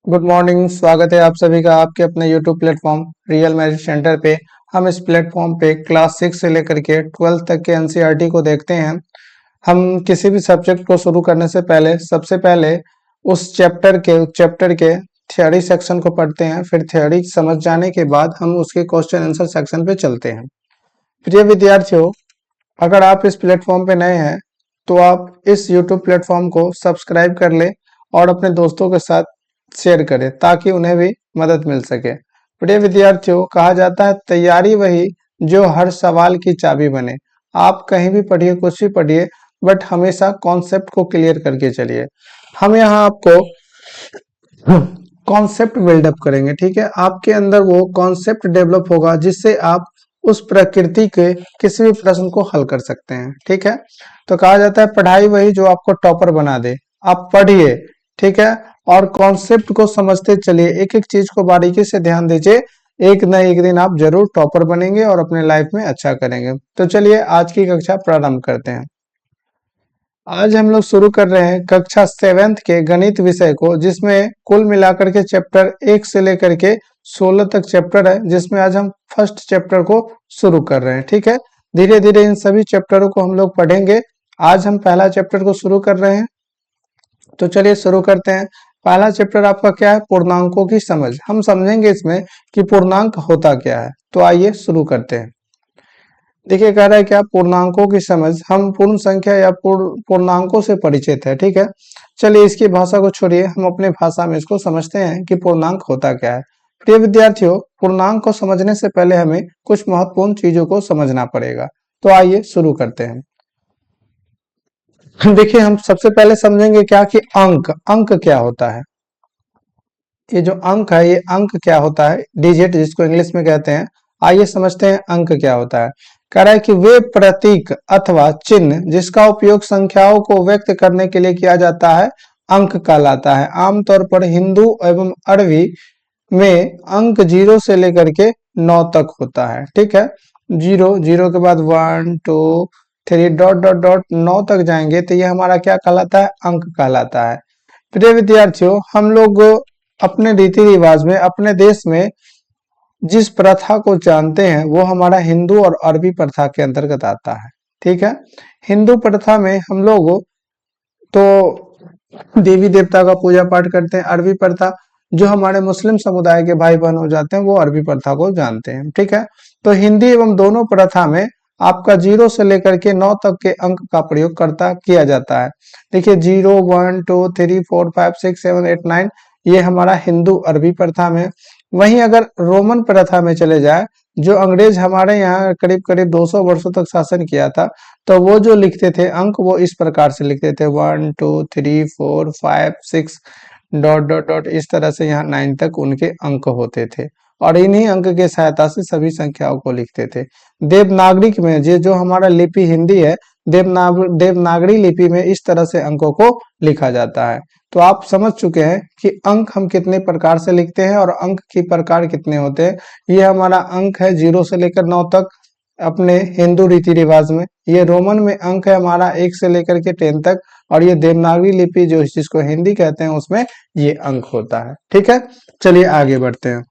Good morning. स्वागत है आप सभी का आपके अपने YouTube platform real marriage centre पे। हम इस प्लेटफॉर्म पे क्लास 6 से लेकर के 12 तक के एनसीईआरटी को देखते हैं। हम किसी भी सब्जेक्ट को शुरू करने से पहले सबसे पहले उस चैप्टर के थ्योरी सेक्शन को पढ़ते हैं। फिर थ्योरी समझ जाने के बाद हम उसके क्वेश्चन आंसर सेक्शन पे चलते हैं। प्रिय विद्यार्थियों, अगर आप इस प्लेटफॉर्म पे नए हैं तो आप इस यूट्यूब प्लेटफॉर्म को सब्सक्राइब कर लें और अपने दोस्तों के साथ शेयर करें ताकि उन्हें भी मदद मिल सके। प्रिय विद्यार्थियों, कहा जाता है तैयारी वही जो हर सवाल की चाबी बने। आप कहीं भी पढ़िए, कुछ भी पढ़िए, बट हमेशा कॉन्सेप्ट को क्लियर करके चलिए। हम यहाँ आपको कॉन्सेप्ट बिल्डअप करेंगे, ठीक है। आपके अंदर वो कॉन्सेप्ट डेवलप होगा जिससे आप उस प्रकृति के किसी भी प्रश्न को हल कर सकते हैं, ठीक है। तो कहा जाता है पढ़ाई वही जो आपको टॉपर बना दे। आप पढ़िए, ठीक है, और कॉन्सेप्ट को समझते चलिए, एक एक चीज को बारीकी से ध्यान दीजिए। एक न एक दिन आप जरूर टॉपर बनेंगे और अपने लाइफ में अच्छा करेंगे। तो चलिए आज की कक्षा प्रारंभ करते हैं। आज हम लोग शुरू कर रहे हैं कक्षा 7th के गणित विषय को, जिसमें कुल मिलाकर के चैप्टर 1 से लेकर के 16 तक चैप्टर है, जिसमें आज हम फर्स्ट चैप्टर को शुरू कर रहे हैं, ठीक है। धीरे धीरे इन सभी चैप्टरों को हम लोग पढ़ेंगे। आज हम पहला चैप्टर को शुरू कर रहे हैं, तो चलिए शुरू करते हैं। पहला चैप्टर आपका क्या है? पूर्णांकों की समझ। हम समझेंगे इसमें कि पूर्णांक होता क्या है। तो आइए शुरू करते हैं। देखिए, कह रहा है क्या? पूर्णांकों की समझ। हम पूर्ण संख्या या पूर्णांकों से परिचित है, ठीक है। चलिए इसकी भाषा को छोड़िए, हम अपने भाषा में इसको समझते हैं कि पूर्णांक होता क्या है। प्रिय विद्यार्थियों, पूर्णांक को समझने से पहले हमें कुछ महत्वपूर्ण चीजों को समझना पड़ेगा। तो आइए शुरू करते हैं। देखिए, हम सबसे पहले समझेंगे क्या कि अंक अंक क्या होता है। ये जो अंक है, ये अंक क्या होता है? डिजिट जिसको इंग्लिश में कहते हैं। आइए समझते हैं अंक क्या होता है। कह रहा है कि वे प्रतीक अथवा चिन्ह जिसका उपयोग संख्याओं को व्यक्त करने के लिए किया जाता है अंक कहलाता है। आमतौर पर हिंदू एवं अरबी में अंक 0 से लेकर के 9 तक होता है, ठीक है। 0 के बाद 1 2 3 डॉट डॉट डॉट 9 तक जाएंगे तो ये हमारा क्या कहलाता है? अंक कहलाता है। प्रिय विद्यार्थियों, हम लोग अपने रीति रिवाज में, अपने देश में जिस प्रथा को जानते हैं वो हमारा हिंदू और अरबी प्रथा के अंतर्गत आता है, ठीक है। हिंदू प्रथा में हम लोग तो देवी देवता का पूजा पाठ करते हैं। अरबी प्रथा, जो हमारे मुस्लिम समुदाय के भाई बहन हो जाते हैं वो अरबी प्रथा को जानते हैं, ठीक है। तो हिंदी एवं दोनों प्रथा में आपका 0 से लेकर के 9 तक के अंक का प्रयोग करता किया जाता है। देखिए 0 1 2 3 4 5 6 7 8 9, ये हमारा हिंदू अरबी प्रथा में। वहीं अगर रोमन प्रथा में चले जाए, जो अंग्रेज हमारे यहाँ करीब करीब 200 वर्षों तक शासन किया था, तो वो जो लिखते थे अंक, वो इस प्रकार से लिखते थे 1 2 3 4 5 6 डॉट डॉट डॉट, इस तरह से यहाँ 9 तक उनके अंक होते थे और इन्हीं अंक के सहायता से सभी संख्याओं को लिखते थे। देवनागरिक में, ये जो हमारा लिपि हिंदी है, देवनागरी लिपि में इस तरह से अंकों को लिखा जाता है। तो आप समझ चुके हैं कि अंक हम कितने प्रकार से लिखते हैं और अंक के प्रकार कितने होते हैं। ये हमारा अंक है 0 से लेकर 9 तक अपने हिंदू रीति रिवाज में। ये रोमन में अंक है हमारा 1 से लेकर के 10 तक, और ये देवनागरी लिपि जो जिसको हिंदी कहते हैं उसमें ये अंक होता है, ठीक है। चलिए आगे बढ़ते हैं।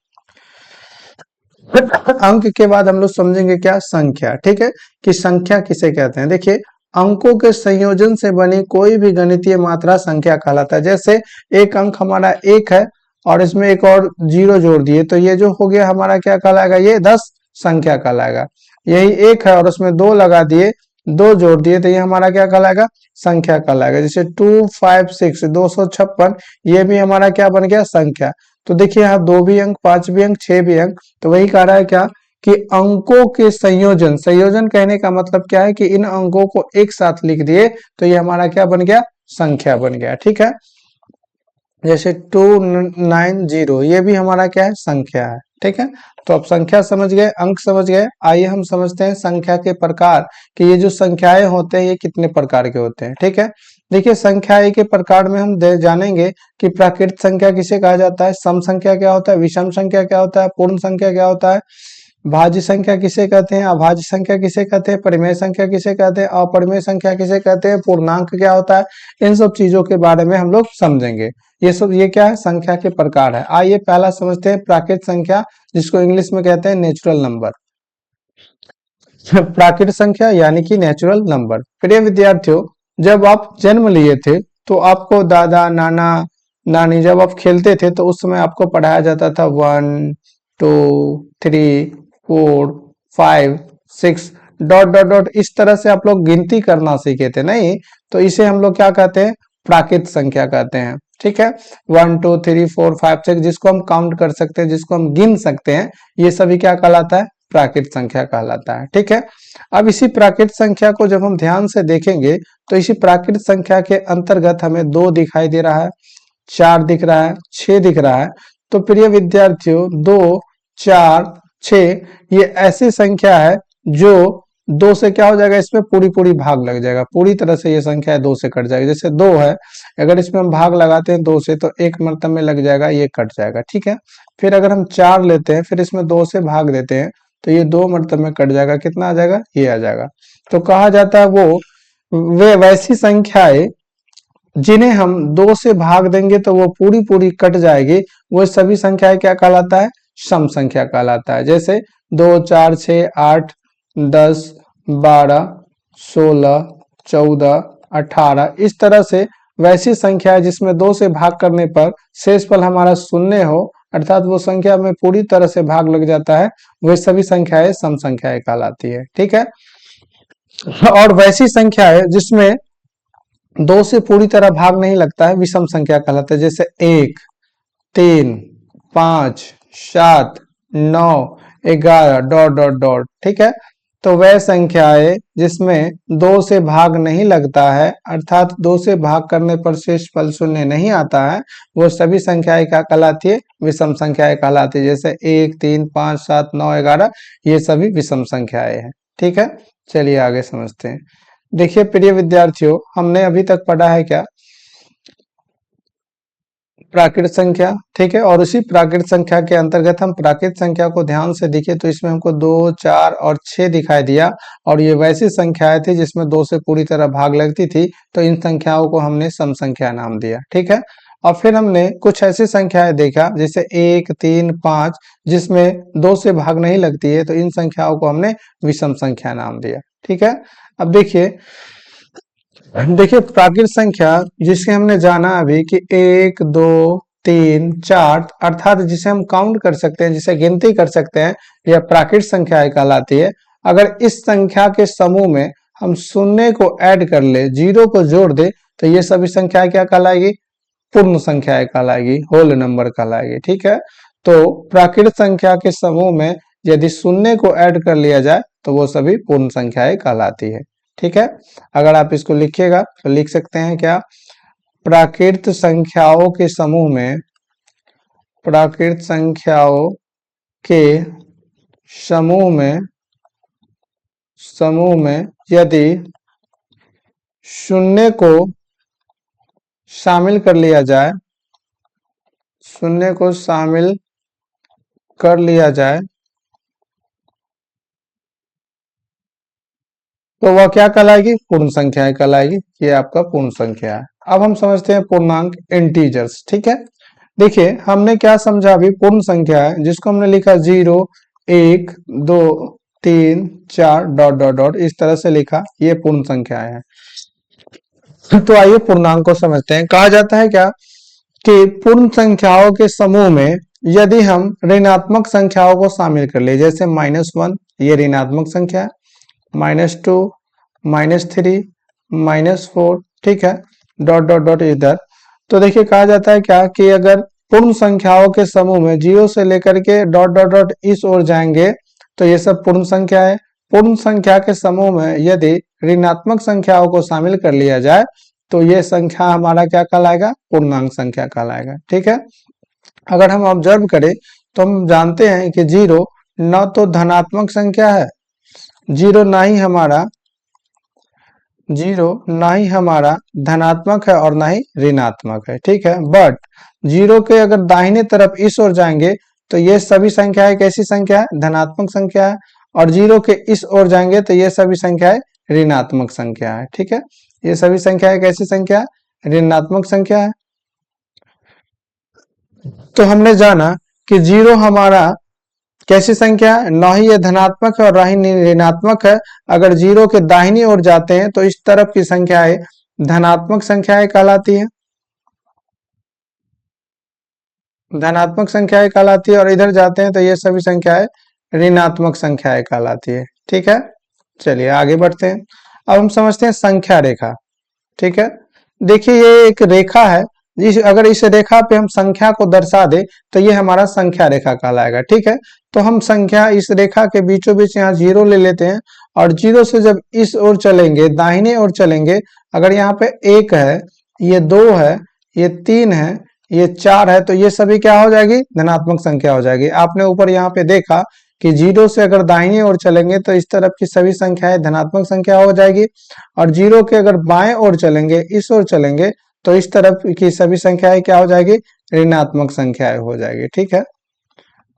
अंक के बाद हम लोग समझेंगे क्या? संख्या, ठीक है, कि संख्या किसे कहते हैं। देखिए, अंकों के संयोजन से बनी कोई भी गणितीय मात्रा संख्या कहलाता है। जैसे एक अंक हमारा 1 है और इसमें एक और 0 जोड़ दिए तो ये जो हो गया हमारा क्या कहलाएगा? ये 10 संख्या कहलाएगा। यही 1 है और उसमें 2 लगा दिए, 2 जोड़ दिए तो ये हमारा क्या कहलाएगा? संख्या कहलाएगा। जैसे 2 5 6 256, ये भी हमारा क्या बन गया? संख्या। तो देखिए यहाँ 2 भी अंक, 5 भी अंक, 6 भी अंक। तो वही कह रहा है क्या कि अंकों के संयोजन, संयोजन कहने का मतलब क्या है कि इन अंकों को एक साथ लिख दिए तो ये हमारा क्या बन गया? संख्या बन गया, ठीक है। जैसे 290, ये भी हमारा क्या है? संख्या है, ठीक है। तो अब संख्या समझ गए, अंक समझ गए। आइए हम समझते हैं संख्या के प्रकार, कि ये जो संख्याएं होते हैं ये कितने प्रकार के होते हैं, ठीक है। देखिए, संख्याएं के प्रकार में हम जानेंगे कि प्राकृत संख्या किसे कहा जाता है, सम संख्या क्या होता है, विषम संख्या क्या होता है, पूर्ण संख्या क्या होता है, भाज्य संख्या किसे कहते हैं, अभाज्य संख्या किसे कहते हैं, परिमेय संख्या किसे कहते हैं, अपरिमेय संख्या किसे कहते हैं, पूर्णांक क्या होता है, इन सब चीजों के बारे में हम लोग समझेंगे। ये क्या है, संख्या के प्रकार है। आइए पहला समझते हैं प्राकृत संख्या, जिसको इंग्लिश में कहते हैं नेचुरल नंबर। प्राकृत संख्या यानी कि नेचुरल नंबर। प्रिय विद्यार्थियों, जब आप जन्म लिए थे तो आपको दादा नाना नानी जब आप खेलते थे तो उस समय आपको पढ़ाया जाता था 1 2 3 4 5 6 डॉट डॉट डॉट, इस तरह से आप लोग गिनती करना सीखे थे नहीं। तो इसे हम लोग क्या कहते हैं, प्राकृत संख्या कहते हैं। ठीक है, 1 2 3 4 5 6 जिसको हम काउंट कर सकते हैं, जिसको हम गिन सकते हैं, ये सभी क्या कहलाता है, प्राकृत संख्या कहलाता है। ठीक है, अब इसी प्राकृत संख्या को जब हम ध्यान से देखेंगे तो इसी प्राकृत संख्या के अंतर्गत हमें 2 दिखाई दे रहा है, 4 दिख रहा है, 6 दिख रहा है। तो प्रिय विद्यार्थियों, 2 4 6 ये ऐसी संख्या है जो 2 से क्या हो जाएगा, इसमें पूरी पूरी भाग लग जाएगा, पूरी तरह से ये संख्या 2 से कट जाएगी। जैसे 2 है, अगर इसमें हम भाग लगाते हैं 2 से तो एक मर्तबे में लग जाएगा, ये कट जाएगा। ठीक है, फिर अगर हम 4 लेते हैं, फिर इसमें 2 से भाग देते हैं तो ये 2 मर्तबे में कट जाएगा, कितना आ जाएगा, ये आ जाएगा। तो कहा जाता है वे वैसी संख्याएं जिन्हें हम 2 से भाग देंगे तो वो पूरी पूरी कट जाएगी, वो सभी संख्याएं क्या कहलाता है, सम संख्या कहलाता है। जैसे 2 4 6 8 10 12 16 14 18, इस तरह से वैसी संख्या है जिसमें 2 से भाग करने पर शेष फल हमारा शून्य हो, अर्थात वो संख्या में पूरी तरह से भाग लग जाता है, वे सभी संख्याएं सम संख्याएं कहलाती है। ठीक है, और वैसी संख्या है जिसमें 2 से पूरी तरह भाग नहीं लगता है, विषम संख्या कहलाता है। जैसे 1 3 5 7 9 11 डॉट डॉट डॉट। ठीक है, तो वह संख्या है जिसमें 2 से भाग नहीं लगता है, अर्थात 2 से भाग करने पर शेष फल शून्य नहीं आता है, वो सभी संख्याएं क्या कहलाती है, विषम संख्याएं कहलाती है। जैसे 1 3 5 7 9 11, ये सभी विषम संख्याएं हैं। ठीक है, चलिए आगे समझते हैं। देखिए प्रिय विद्यार्थियों, हमने अभी तक पढ़ा है क्या, प्राकृत संख्या। ठीक है, और उसी प्राकृत संख्या के अंतर्गत हम प्राकृत संख्या को ध्यान से देखें तो इसमें हमको 2 4 और 6 दिखाई दिया, और ये वैसी संख्याएं थी जिसमें 2 से पूरी तरह भाग लगती थी, तो इन संख्याओं को हमने सम संख्या नाम दिया। ठीक है, और फिर हमने कुछ ऐसी संख्याएं देखा जैसे 1 3 5 जिसमें 2 से भाग नहीं लगती है, तो इन संख्याओं को हमने विषम संख्या नाम दिया। ठीक है, अब देखिए देखिए प्राकृत संख्या जिसके हमने जाना अभी कि 1 2 3 4, अर्थात जिसे हम काउंट कर सकते हैं, जिसे गिनती कर सकते हैं, यह प्राकृत संख्या कहलाती है। अगर इस संख्या के समूह में हम शून्य को ऐड कर ले, जीरो को जोड़ दे, तो ये सभी संख्याएं क्या कहलाएगी, पूर्ण संख्याएं कहलाएगी, होल नंबर कहलाएगी। ठीक है, तो प्राकृत संख्या के समूह में यदि शून्य को ऐड कर लिया जाए तो वो सभी पूर्ण संख्याएं कहलाती है। ठीक है, अगर आप इसको लिखिएगा तो लिख सकते हैं क्या, प्राकृत संख्याओं के समूह में, प्राकृत संख्याओं के समूह में यदि शून्य को शामिल कर लिया जाए, शून्य को शामिल कर लिया जाए तो वह क्या कहलाएगी, पूर्ण संख्या कहलाएगी। ये आपका पूर्ण संख्या है। अब हम समझते हैं पूर्णांक, इंटीजर्स। ठीक है, देखिए हमने क्या समझा अभी, पूर्ण संख्या है जिसको हमने लिखा 0 1 2 3 4 डॉट डॉट डॉट, इस तरह से लिखा, ये पूर्ण संख्या है। तो आइए पूर्णांक को समझते हैं। कहा जाता है क्या कि पूर्ण संख्याओं के समूह में यदि हम ऋणात्मक संख्याओं को शामिल कर ले, जैसे -1 ये ऋणात्मक संख्या है, -2 -3 -4, ठीक है, डॉट डॉट डॉट इधर। तो देखिए कहा जाता है क्या कि अगर पूर्ण संख्याओं के समूह में 0 से लेकर के डॉट डॉट डॉट इस ओर जाएंगे तो ये सब पूर्ण संख्या है। पूर्ण संख्या के समूह में यदि ऋणात्मक संख्याओं को शामिल कर लिया जाए तो ये संख्या हमारा क्या कहलाएगा, पूर्णांक संख्या कहलाएगा। ठीक है, अगर हम ऑब्जर्व करें तो हम जानते हैं कि 0 न तो धनात्मक संख्या है, 0 ना ही हमारा धनात्मक है और ना ही ऋणात्मक है। ठीक है, बट 0 के अगर दाहिने तरफ इस ओर जाएंगे तो ये सभी संख्याएं कैसी संख्या है, धनात्मक संख्या है। और जीरो के इस ओर जाएंगे तो ये सभी संख्याएं ऋणात्मक संख्या है। ठीक है, ये सभी संख्याएं कैसी संख्या है, ऋणात्मक संख्या है। तो हमने जाना कि जीरो हमारा कैसी संख्या है, ना ही ये धनात्मक है और ना ही ऋणात्मक है। अगर जीरो के दाहिनी ओर जाते हैं तो इस तरफ की संख्याएं धनात्मक संख्याएं कहलाती है, धनात्मक संख्याएं कहलाती है, और इधर जाते हैं तो ये सभी संख्याएं ऋणात्मक संख्याएं कहलाती है। ठीक है, चलिए आगे बढ़ते हैं। अब हम समझते हैं संख्या रेखा। ठीक है, देखिए ये एक रेखा है, जिस अगर इस रेखा पे हम संख्या को दर्शा दे तो ये हमारा संख्या रेखा कहलाएगा। ठीक है, तो हम संख्या इस रेखा के बीचों बीच यहाँ जीरो ले लेते हैं, और जीरो से जब इस ओर चलेंगे, दाहिने ओर चलेंगे, अगर यहाँ पे एक है, ये दो है, ये तीन है, ये चार है, तो ये सभी क्या हो जाएगी, धनात्मक संख्या हो जाएगी। आपने ऊपर यहाँ पे देखा कि जीरो से अगर दाहिने ओर चलेंगे तो इस तरफ की सभी संख्याएं धनात्मक संख्या हो जाएगी, और जीरो के अगर बाएं ओर चलेंगे, इस ओर चलेंगे, तो इस तरफ की सभी संख्याएं क्या हो जाएगी, ऋणात्मक संख्याएं हो जाएगी। ठीक है,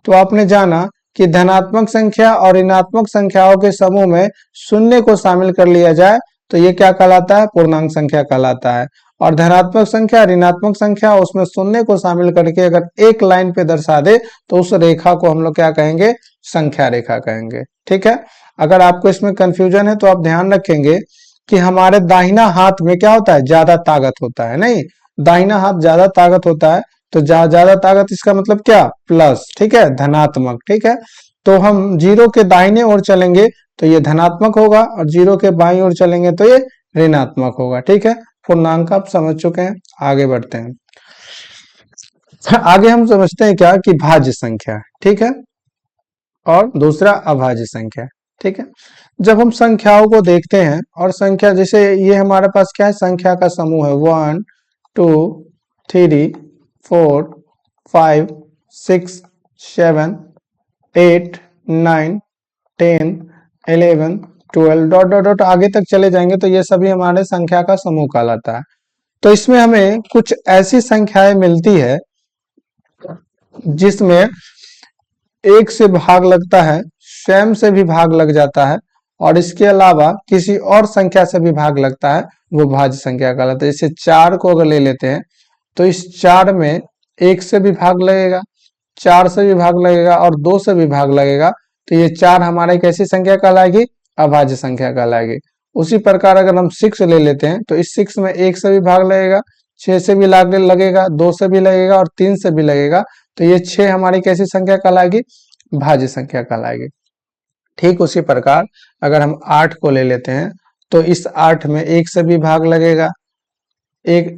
तो आपने जाना कि धनात्मक संख्या और ऋणात्मक संख्याओं के समूह में शून्य को शामिल कर लिया जाए तो ये क्या कहलाता है, पूर्णांक संख्या कहलाता है। और धनात्मक संख्या, ऋणात्मक संख्या, उसमें शून्य को शामिल करके अगर एक लाइन पे दर्शा दे तो उस रेखा को हम लोग क्या कहेंगे, संख्या रेखा कहेंगे। ठीक है, अगर आपको इसमें कंफ्यूजन है तो आप ध्यान रखेंगे कि हमारे दाहिना हाथ में क्या होता है, ज्यादा ताकत होता है, नहीं, दाहिना हाथ ज्यादा ताकत होता है, तो ज्यादा ताकत इसका मतलब क्या, प्लस। ठीक है, धनात्मक। ठीक है, तो हम जीरो के दाहिने ओर चलेंगे तो ये धनात्मक होगा, और जीरो के बाईं ओर चलेंगे तो ये ऋणात्मक होगा। ठीक है, पूर्णांक आप समझ चुके हैं, आगे बढ़ते हैं। आगे हम समझते हैं क्या कि भाज्य संख्या। ठीक है, और दूसरा अभाज्य संख्या। ठीक है, जब हम संख्याओं को देखते हैं, और संख्या जैसे ये हमारे पास क्या है, संख्या का समूह है, 1 2 3 4 5 6 7 8 9 10 11 12 डॉट डॉट डॉट आगे तक चले जाएंगे तो ये सभी हमारे संख्या का समूह कहलाता है। तो इसमें हमें कुछ ऐसी संख्याएं मिलती है जिसमें एक से भाग लगता है, स्वयं से भी भाग लग जाता है, और इसके अलावा किसी और संख्या से भी भाग लगता है, वो भाज्य संख्या कहलाता है। जैसे चार को अगर ले लेते हैं तो इस चार में एक से भी भाग लगेगा, चार से भी भाग लगेगा, और दो से भी भाग लगेगा, तो ये चार हमारे कैसी संख्या कहलाएगी, अभाज्य संख्या कहलाएगी। उसी प्रकार अगर हम 6 ले लेते हैं तो इस 6 में एक से भी भाग लगेगा, 6 से भी लगेगा, 2 से भी लगेगा, और 3 से भी लगेगा, तो ये 6 हमारी कैसी संख्या कहलाएगी, भाज्य संख्या कहलाएगी। ठीक उसी प्रकार अगर हम 8 को ले लेते हैं तो इस 8 में एक से भी भाग लगेगा, एक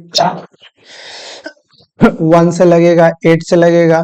1 से लगेगा, 8 से लगेगा,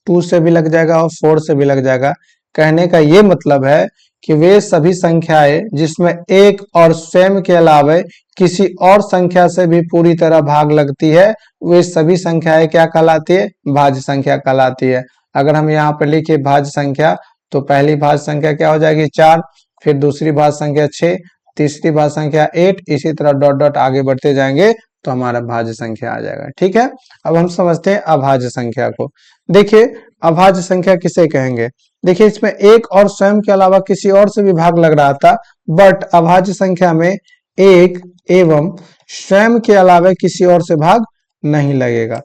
2 से भी लग जाएगा, और 4 से भी लग जाएगा। कहने का ये मतलब है कि वे सभी संख्याएं जिसमें एक और स्वयं के अलावा किसी और संख्या से भी पूरी तरह भाग लगती है, वे सभी संख्याएं क्या कहलाती है, भाज्य संख्या कहलाती है। अगर हम यहाँ पर लिखे भाज्य संख्या तो पहली भाज्य संख्या क्या हो जाएगी, 4, फिर दूसरी भाज्य संख्या 6, तीसरी भाज्य संख्या 8, इसी तरह डॉट डॉट आगे बढ़ते जाएंगे तो हमारा भाज्य संख्या आ जाएगा। ठीक है, अब हम समझते हैं अभाज्य संख्या को। देखिए अभाज्य संख्या किसे कहेंगे, देखिए इसमें एक और स्वयं के अलावा किसी और से भी भाग लग रहा था, बट अभाज्य संख्या में एक एवं स्वयं के अलावा किसी और से भाग नहीं लगेगा।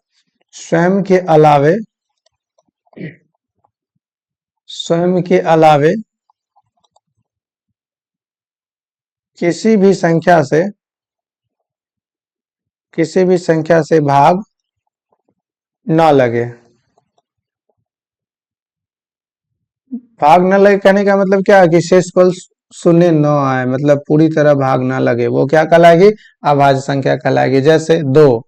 स्वयं के अलावे किसी भी संख्या से भाग ना लगे। भाग न लगे कहने का मतलब क्या है कि शेषफल शून्य न आए, मतलब पूरी तरह भाग ना लगे, वो क्या कहलाएगी, अभाज्य संख्या कहलाएगी। जैसे 2,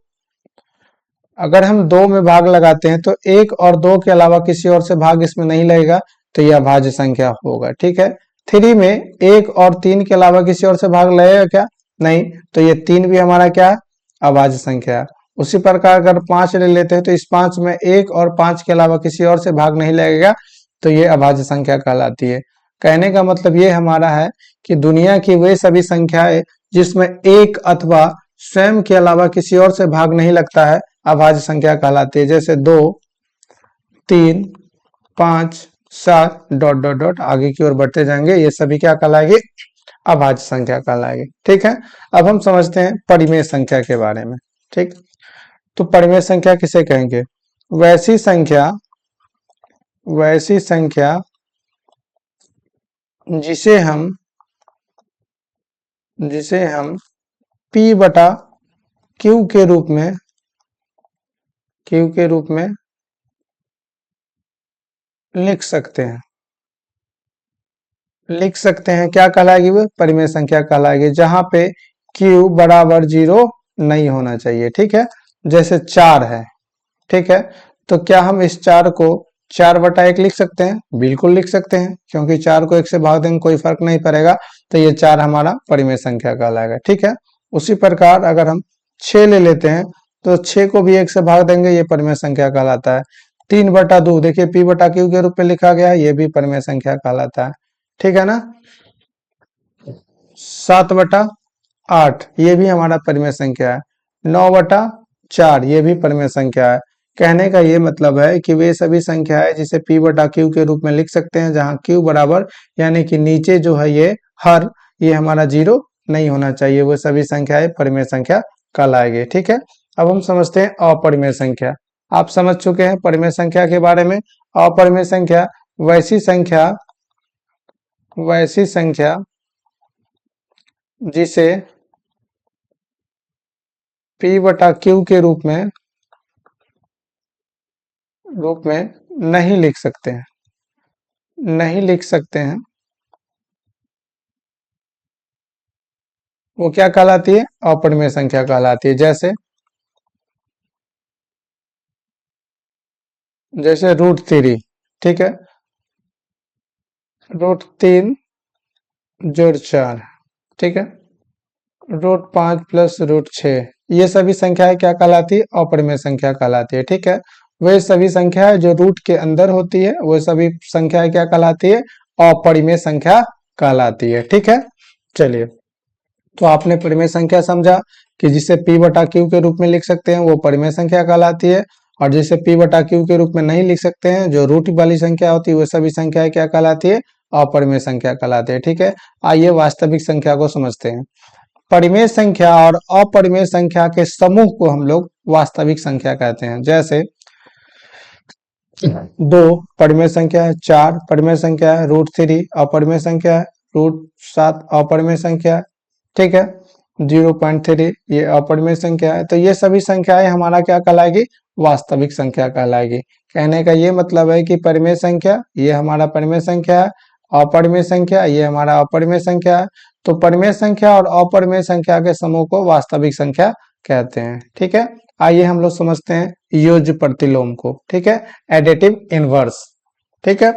अगर हम 2 में भाग लगाते हैं तो 1 और 2 के अलावा किसी और से भाग इसमें नहीं लगेगा, तो यह अभाज्य संख्या होगा। ठीक है, 3 में 1 और 3 के अलावा किसी और से भाग लगेगा क्या, नहीं, तो ये 3 भी हमारा क्या है, अभाज्य संख्या है। उसी प्रकार अगर 5 ले लेते हैं तो इस 5 में 1 और 5 के अलावा किसी और से भाग नहीं लगेगा, तो ये अभाज्य संख्या कहलाती है। कहने का मतलब ये हमारा है कि दुनिया की वे सभी संख्याएं जिसमें एक अथवा स्वयं के अलावा किसी और से भाग नहीं लगता है, अभाज्य संख्या कहलाती है। जैसे 2, 3, 5 7 डॉट डॉट डॉट आगे की ओर बढ़ते जाएंगे, ये सभी क्या कहलाएगी, अभाज्य संख्या कहलाएगी। ठीक है, अब हम समझते हैं परिमेय संख्या के बारे में। ठीक, तो परिमेय संख्या किसे कहेंगे, वैसी संख्या जिसे हम p बटा q के रूप में लिख सकते हैं। क्या कहलाएगी, वो परिमेय संख्या कहलाएगी, जहां पे q बराबर 0 नहीं होना चाहिए। ठीक है, जैसे 4 है। ठीक है, तो क्या हम इस 4 को 4/1 लिख सकते हैं, बिल्कुल लिख सकते हैं, क्योंकि 4 को 1 से भाग देंगे कोई फर्क नहीं पड़ेगा, तो ये 4 हमारा परिमेय संख्या कहलाएगा। ठीक है, उसी प्रकार अगर हम 6 ले लेते हैं तो 6 को भी 1 से भाग देंगे, ये परिमेय संख्या कहलाता है। 3/2 देखिए p बटा q के रूप में लिखा गया है, ये भी परिमेय संख्या कहलाता है। ठीक है ना, 7/8 ये भी हमारा परिमेय संख्या है। 9/4 ये भी परिमेय संख्या है। कहने का ये मतलब है कि वे सभी संख्याएं जिसे p बटा q के रूप में लिख सकते हैं, जहां q बराबर यानी कि नीचे जो है ये हमारा 0 नहीं होना चाहिए, वो सभी संख्याएं परिमेय संख्या कहलाएगी। ठीक है, अब हम समझते हैं अपरिमेय संख्या। आप समझ चुके हैं परिमेय संख्या के बारे में। अपरिमेय संख्या वैसी संख्या जिसे p बटा q के रूप में नहीं लिख सकते हैं, वो क्या कहलाती है, अपरिमेय संख्या कहलाती है। जैसे √3। ठीक है, √3 जोड़ 4, ठीक है, √5 प्लस √6 ये सभी संख्याएं क्या कहलाती है, अपरिमेय संख्या कहलाती है। ठीक है, वे सभी संख्याएं जो रूट के अंदर होती है वो सभी संख्याएं क्या कहलाती है, अपरिमेय संख्या कहलाती है। ठीक है, चलिए, तो आपने परिमेय संख्या समझा कि जिसे p बटा q के रूप में लिख सकते हैं वो परिमेय संख्या कहलाती है, और जिसे p बटा q के रूप में नहीं लिख सकते हैं, जो रूट वाली संख्या होती है, वो सभी संख्याएं क्या कहलाती है, अपरिमेय संख्या कहलाती है। ठीक है, आइए वास्तविक संख्या को समझते हैं। परिमेय संख्या और अपरिमेय संख्या के समूह को हम लोग वास्तविक संख्या कहते हैं। जैसे 2 परिमेय संख्या है, 4 परिमेय संख्या है, √3 अपरिमेय संख्या है, √7 अपरिमेय संख्या है। ठीक है, 0.3 ये अपरिमेय संख्या है। तो ये सभी संख्याएं हमारा क्या कहलाएगी, वास्तविक संख्या कहलाएगी। कहने का ये मतलब है कि परिमेय संख्या ये हमारा परिमेय संख्या है, अपरिमेय संख्या ये हमारा अपरिमेय संख्या है। तो परिमेय संख्या और अपरिमेय संख्या के समूह को वास्तविक संख्या कहते हैं। ठीक है, आइए हम लोग समझते हैं योज्य प्रतिलोम को। ठीक है, एडिटिव इनवर्स। ठीक है,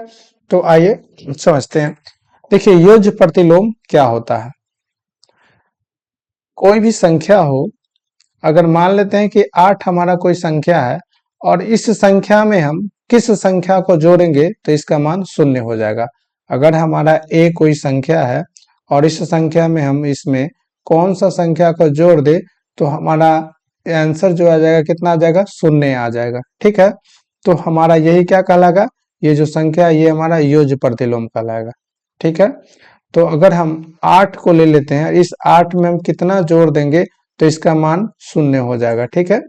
तो आइए समझते हैं। देखिए योज्य प्रतिलोम क्या होता है, कोई भी संख्या हो, अगर मान लेते हैं कि 8 हमारा कोई संख्या है और इस संख्या में हम किस संख्या को जोड़ेंगे तो इसका मान 0 हो जाएगा। अगर हमारा a कोई संख्या है और इस संख्या में हम इसमें कौन सा संख्या को जोड़ दे तो हमारा आंसर जो आ जाएगा कितना आ जाएगा, 0 आ जाएगा। ठीक है, तो हमारा यही क्या कहलाएगा, ये जो संख्या ये हमारा योज्य प्रतिलोम कहलाएगा। ठीक है, तो अगर हम 8 को ले लेते हैं, इस 8 में हम कितना जोड़ देंगे तो इसका मान 0 हो जाएगा। ठीक है,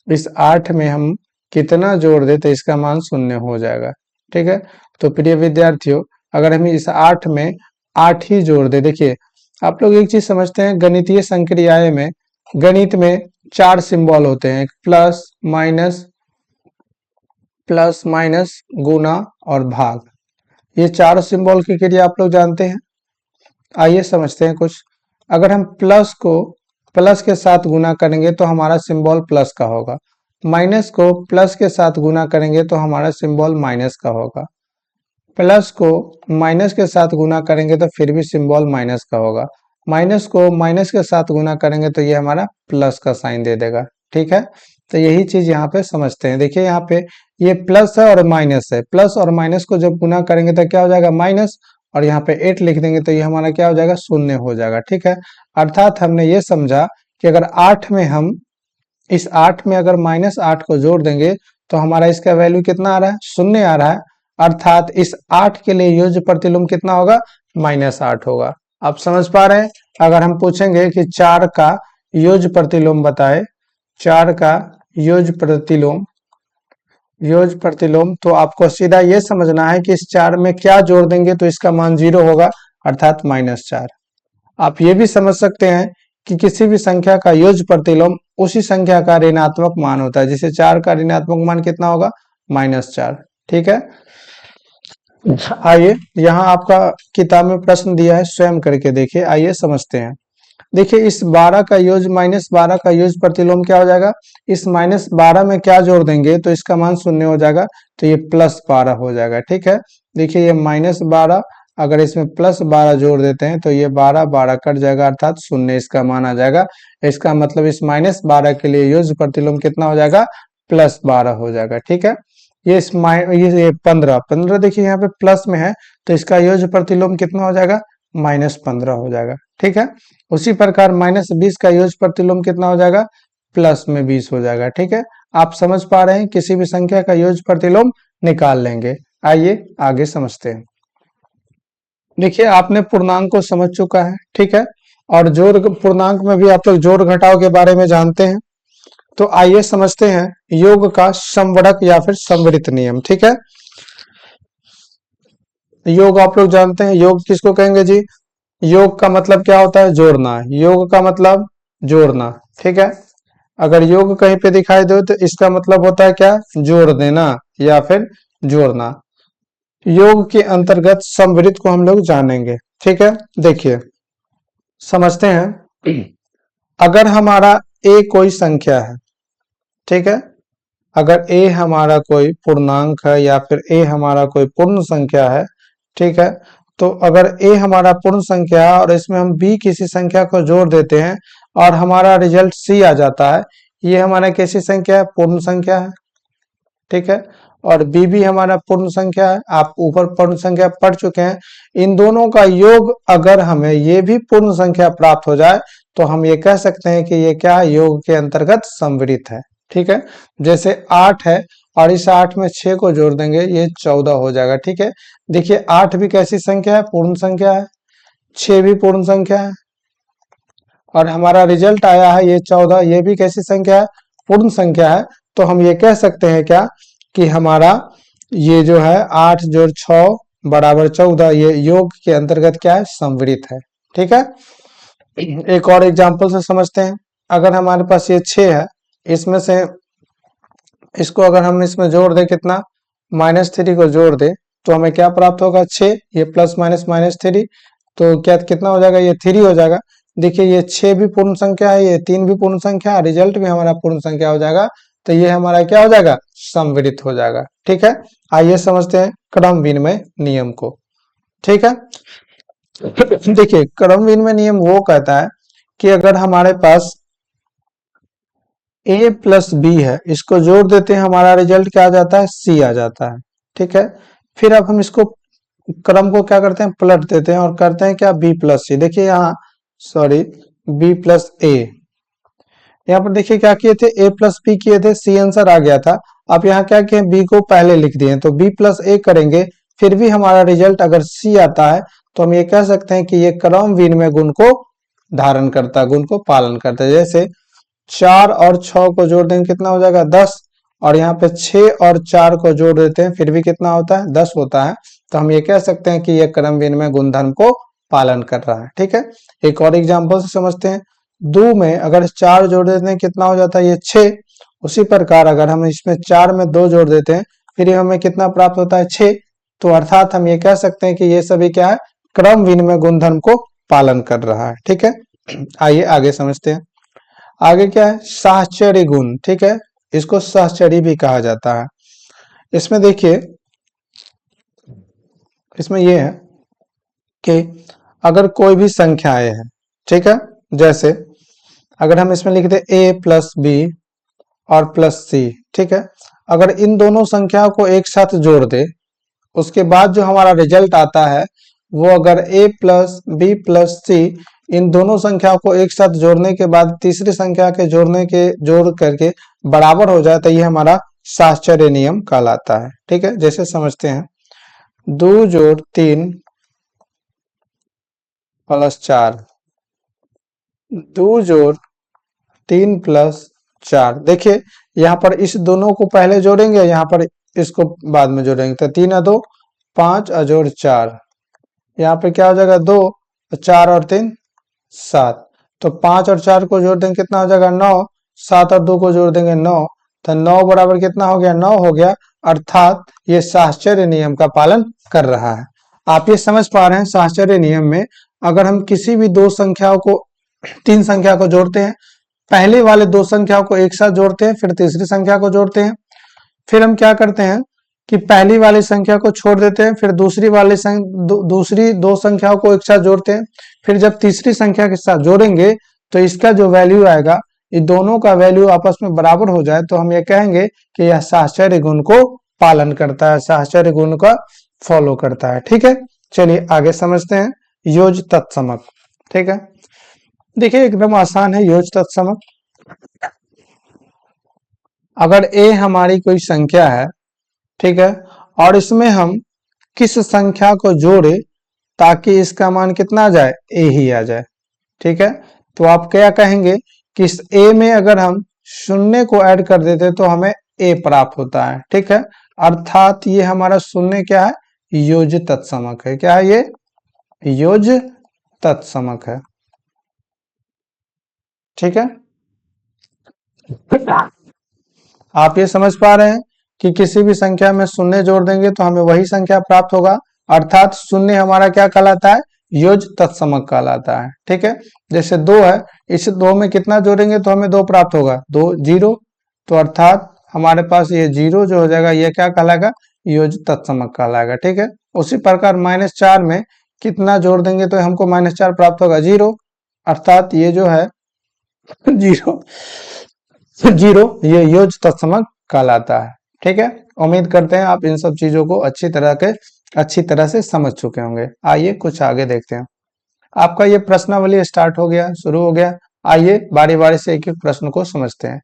इस 8 में हम कितना जोड़ दे तो इसका मान 0 हो जाएगा। ठीक है, तो प्रिय विद्यार्थियों अगर हम इस 8 में 8 ही जोड़ दे, देखिए आप लोग एक चीज समझते हैं, गणितीय संक्रियाएं में गणित में 4 सिंबल होते हैं, प्लस माइनस गुना और भाग। ये 4 सिंबल की क्रिया आप लोग जानते हैं। आइए समझते हैं कुछ। अगर हम प्लस को प्लस के साथ गुना करेंगे तो हमारा सिंबल प्लस का होगा, माइनस को प्लस के साथ गुना करेंगे तो हमारा सिंबल माइनस का होगा, प्लस को माइनस के साथ गुना करेंगे तो फिर भी सिंबल माइनस का होगा, माइनस को माइनस के साथ गुना करेंगे तो ये हमारा प्लस का साइन दे देगा। ठीक है, तो यही चीज यहाँ पे समझते हैं। देखिए यहाँ पे ये प्लस है और माइनस है, प्लस और माइनस को जब गुना करेंगे तो क्या हो जाएगा, माइनस, और यहाँ पे 8 लिख देंगे तो ये हमारा क्या हो जाएगा, 0 हो जाएगा। ठीक है, अर्थात हमने ये समझा कि अगर 8 में हम इस 8 में अगर -8 को जोड़ देंगे तो हमारा इसका वैल्यू कितना आ रहा है, 0 आ रहा है। अर्थात इस 8 के लिए योज्य प्रतिलोम कितना होगा, -8 होगा। आप समझ पा रहे हैं। अगर हम पूछेंगे कि 4 का योज्य प्रतिलोम बताए, 4 का योज्य प्रतिलोम, तो आपको सीधा ये समझना है कि इस 4 में क्या जोड़ देंगे तो इसका मान 0 होगा, अर्थात -4। आप ये भी समझ सकते हैं कि किसी भी संख्या का योज्य प्रतिलोम उसी संख्या का ऋणात्मक मान होता है। जैसे 4 का ऋणात्मक मान कितना होगा, -4। ठीक है, आइए यहाँ आपका किताब में प्रश्न दिया है, स्वयं करके देखिए। आइए समझते हैं। देखिए इस 12 का योज्य -12 का योज्य प्रतिलोम क्या हो जाएगा, इस -12 में क्या जोड़ देंगे तो इसका मान 0 हो जाएगा, तो ये +12 हो जाएगा। ठीक है, देखिए ये -12, अगर इसमें +12 जोड़ देते हैं तो ये 12 12 कट जाएगा, अर्थात 0 इसका मान आ जाएगा। इसका मतलब इस -12 के लिए योज्य प्रतिलोम कितना हो जाएगा, +12 हो जाएगा। ठीक है, ये ये 15 देखिए यहाँ पे प्लस में है, तो इसका योज्य प्रतिलोम कितना हो जाएगा, -15 हो जाएगा। ठीक है, उसी प्रकार -20 का योज्य प्रतिलोम कितना हो जाएगा, +20 हो जाएगा। ठीक है, आप समझ पा रहे हैं, किसी भी संख्या का योज्य प्रतिलोम निकाल लेंगे। आइए आगे समझते हैं। देखिए आपने पूर्णांक को समझ चुका है, ठीक है, और जोड़ पूर्णांक में भी आप लोग जोड़ घटाव के बारे में जानते हैं। तो आइए समझते हैं योग का समवर्धक या फिर समवृत्त नियम। ठीक है, योग आप लोग जानते हैं, योग किसको कहेंगे जी, योग का मतलब क्या होता है, जोड़ना। योग का मतलब जोड़ना। ठीक है, अगर योग कहीं पे दिखाई दे तो इसका मतलब होता है क्या, जोड़ देना या फिर जोड़ना। योग के अंतर्गत समवृत्त को हम लोग जानेंगे। ठीक है, देखिए समझते हैं। अगर हमारा a कोई संख्या है, ठीक है, अगर a हमारा कोई पूर्णांक है या फिर a हमारा कोई पूर्ण संख्या है, ठीक है, तो अगर a हमारा पूर्ण संख्या है और इसमें हम b किसी संख्या को जोड़ देते हैं और हमारा रिजल्ट c आ जाता है, ये हमारा कैसी संख्या है, पूर्ण संख्या है। ठीक है, और b भी हमारा पूर्ण संख्या है, आप ऊपर पूर्ण संख्या पढ़ चुके हैं। इन दोनों का योग अगर हमें ये भी पूर्ण संख्या प्राप्त हो जाए तो हम ये कह सकते हैं कि ये क्या है, योग के अंतर्गत समवृत्त है। ठीक है, जैसे 8 है और इस 8 में 6 को जोड़ देंगे, ये 14 हो जाएगा। ठीक है, देखिए 8 भी कैसी संख्या है, पूर्ण संख्या है, 6 भी पूर्ण संख्या है, और हमारा रिजल्ट आया है ये 14, ये भी कैसी संख्या है, पूर्ण संख्या है। तो हम ये कह सकते हैं क्या, कि हमारा ये जो है 8 जोड़ 6 बराबर 14, ये योग के अंतर्गत क्या है, समवृत्त है। ठीक है, एक और एग्जांपल से समझते हैं। अगर हमारे पास ये 6 है, इसमें से इसको अगर हम इसमें जोड़ दें, कितना, -3 को जोड़ दे तो हमें क्या प्राप्त होगा, 6, ये प्लस माइनस -3, तो क्या कितना हो जाएगा, ये 3 हो जाएगा। देखिए ये 6 भी पूर्ण संख्या है, ये 3 भी पूर्ण संख्या है, रिजल्ट भी हमारा पूर्ण संख्या हो जाएगा, तो ये हमारा क्या हो जाएगा, समवृत्त हो जाएगा। ठीक है, आइए समझते हैं क्रम विनिमय नियम को। ठीक है, देखिए क्रम विनिमय नियम वो कहता है कि अगर हमारे पास a प्लस बी है, इसको जोड़ देते हैं, हमारा रिजल्ट क्या आ जाता है, c आ जाता है। ठीक है, फिर अब हम इसको क्रम को क्या करते हैं, पलट देते हैं और करते हैं क्या, b प्लस सी। देखिए यहाँ सॉरी b प्लस ए, यहाँ पर देखिए क्या किए थे, a प्लस बी किए थे, c आंसर आ गया था। अब यहाँ क्या किए, b को पहले लिख दिए, तो b प्लस ए करेंगे, फिर भी हमारा रिजल्ट अगर c आता है तो हम ये कह सकते हैं कि ये क्रम विनिमय गुण को धारण करता है, गुण को पालन करता है। जैसे 4 और 6 को जोड़ देंगे, कितना हो जाएगा, 10, और यहाँ पे 6 और 4 को जोड़ देते हैं, फिर भी कितना होता है, 10 होता है। तो हम ये कह सकते हैं कि ये क्रम विनिमय गुणधर्म को पालन कर रहा है। ठीक है, एक और एग्जांपल से समझते हैं। 2 में अगर 4 जोड़ देते हैं, कितना हो जाता है, ये 6। उसी प्रकार अगर हम इसमें 4 में 2 जोड़ देते हैं, फिर हमें कितना प्राप्त होता है, 6। तो अर्थात हम ये कह सकते हैं कि ये सभी क्या है, क्रम विनिमय गुणधर्म को पालन कर रहा है। ठीक है, आइए आगे समझते हैं। आगे क्या है, साहचर्य गुण। ठीक है, इसको साहचर्य भी कहा जाता है। इसमें देखिए, इसमें यह है कि अगर कोई भी संख्याएं है, ठीक है, जैसे अगर हम इसमें लिख दे a प्लस बी और प्लस सी, ठीक है, अगर इन दोनों संख्याओं को एक साथ जोड़ दे, उसके बाद जो हमारा रिजल्ट आता है वो अगर a प्लस बी प्लस सी, इन दोनों संख्याओं को एक साथ जोड़ने के बाद तीसरी संख्या के जोड़ करके बराबर हो जाए, तो ये हमारा साहचर्य नियम कहलाता है। ठीक है, जैसे समझते हैं, 2 जोड़ 3 प्लस 4, 2 जोड़ 3 प्लस 4। देखिए यहाँ पर इस दोनों को पहले जोड़ेंगे, यहाँ पर इसको बाद में जोड़ेंगे, तो 3 और 2 5 और जोड़ 4, यहाँ पे क्या हो जाएगा 2, 4 और 3 7। तो 5 और 4 को जोड़ देंगे कितना हो जाएगा 9, 7 और 2 को जोड़ देंगे 9, तो 9 बराबर कितना हो गया 9 हो गया, अर्थात ये साहचर्य नियम का पालन कर रहा है। आप ये समझ पा रहे हैं साहचर्य नियम में अगर हम किसी भी दो संख्याओं को, तीन संख्या को जोड़ते हैं, पहले वाले दो संख्याओं को एक साथ जोड़ते हैं, फिर तीसरी संख्या को जोड़ते हैं, फिर हम क्या करते हैं कि पहली वाली संख्या को छोड़ देते हैं, फिर दूसरी वाली दूसरी दो संख्याओं को एक साथ जोड़ते हैं, फिर जब तीसरी संख्या के साथ जोड़ेंगे तो इसका जो वैल्यू आएगा, ये दोनों का वैल्यू आपस में बराबर हो जाए तो हम ये कहेंगे कि यह साहचर्य गुण को पालन करता है, साहचर्य गुण का फॉलो करता है। ठीक है, चलिए आगे समझते हैं योज तत्समक। ठीक है, देखिए एकदम आसान है योज तत्समक। अगर a हमारी कोई संख्या है, ठीक है, और इसमें हम किस संख्या को जोड़े ताकि इसका मान कितना आ जाए, a ही आ जाए। ठीक है, तो आप क्या कहेंगे कि इस a में अगर हम शून्य को ऐड कर देते तो हमें a प्राप्त होता है। ठीक है, अर्थात ये हमारा शून्य क्या है, योज तत्समक है। क्या है ये, योज तत्समक है। ठीक है, आप ये समझ पा रहे हैं कि किसी भी संख्या में शून्य जोड़ देंगे तो हमें वही संख्या प्राप्त होगा, अर्थात शून्य हमारा क्या कहलाता है, योज तत्समक कहलाता है। ठीक है, जैसे 2 है, इस 2 में कितना जोड़ेंगे तो हमें 2 प्राप्त होगा, 2 0, तो अर्थात हमारे पास ये 0 जो हो जाएगा ये क्या कहलाएगा, योज तत्समक कहलाएगा। ठीक है, उसी प्रकार -4 में कितना जोड़ देंगे तो हमको -4 प्राप्त होगा, 0, अर्थात ये जो है 0 0 ये योज तत्समक कहलाता है। ठीक है, उम्मीद करते हैं आप इन सब चीजों को अच्छी तरह से समझ चुके होंगे। आइए कुछ आगे देखते हैं। आपका ये प्रश्नावली स्टार्ट हो गया, शुरू हो गया। आइए बारी बारी से एक एक प्रश्न को समझते हैं।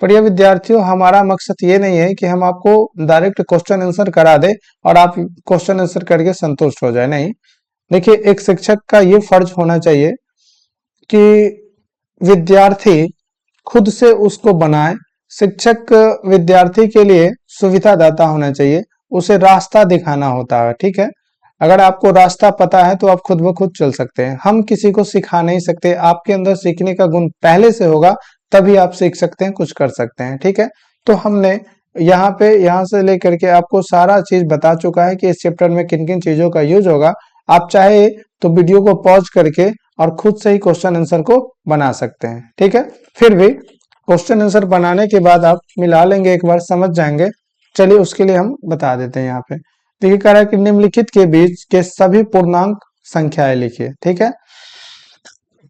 प्रिय विद्यार्थियों, हमारा मकसद ये नहीं है कि हम आपको डायरेक्ट क्वेश्चन आंसर करा दे और आप क्वेश्चन आंसर करके संतुष्ट हो जाए, नहीं। देखिए, एक शिक्षक का ये फर्ज होना चाहिए कि विद्यार्थी खुद से उसको बनाए। शिक्षक विद्यार्थी के लिए सुविधादाता होना चाहिए, उसे रास्ता दिखाना होता है। ठीक है, अगर आपको रास्ता पता है तो आप खुद ब खुद चल सकते हैं, हम किसी को सिखा नहीं सकते। आपके अंदर सीखने का गुण पहले से होगा तभी आप सीख सकते हैं, कुछ कर सकते हैं। ठीक है, तो हमने यहाँ से लेकर के आपको सारा चीज बता चुका है कि इस चैप्टर में किन किन चीजों का यूज होगा। आप चाहे तो वीडियो को पॉज करके और खुद से ही क्वेश्चन आंसर को बना सकते हैं। ठीक है, फिर भी क्वेश्चन आंसर बनाने के बाद आप मिला लेंगे, एक बार समझ जाएंगे। चलिए उसके लिए हम बता देते हैं। यहाँ पे देखिए कह रहा है कि निम्नलिखित के बीच के सभी पूर्णांक संख्याएं लिखिए। ठीक है,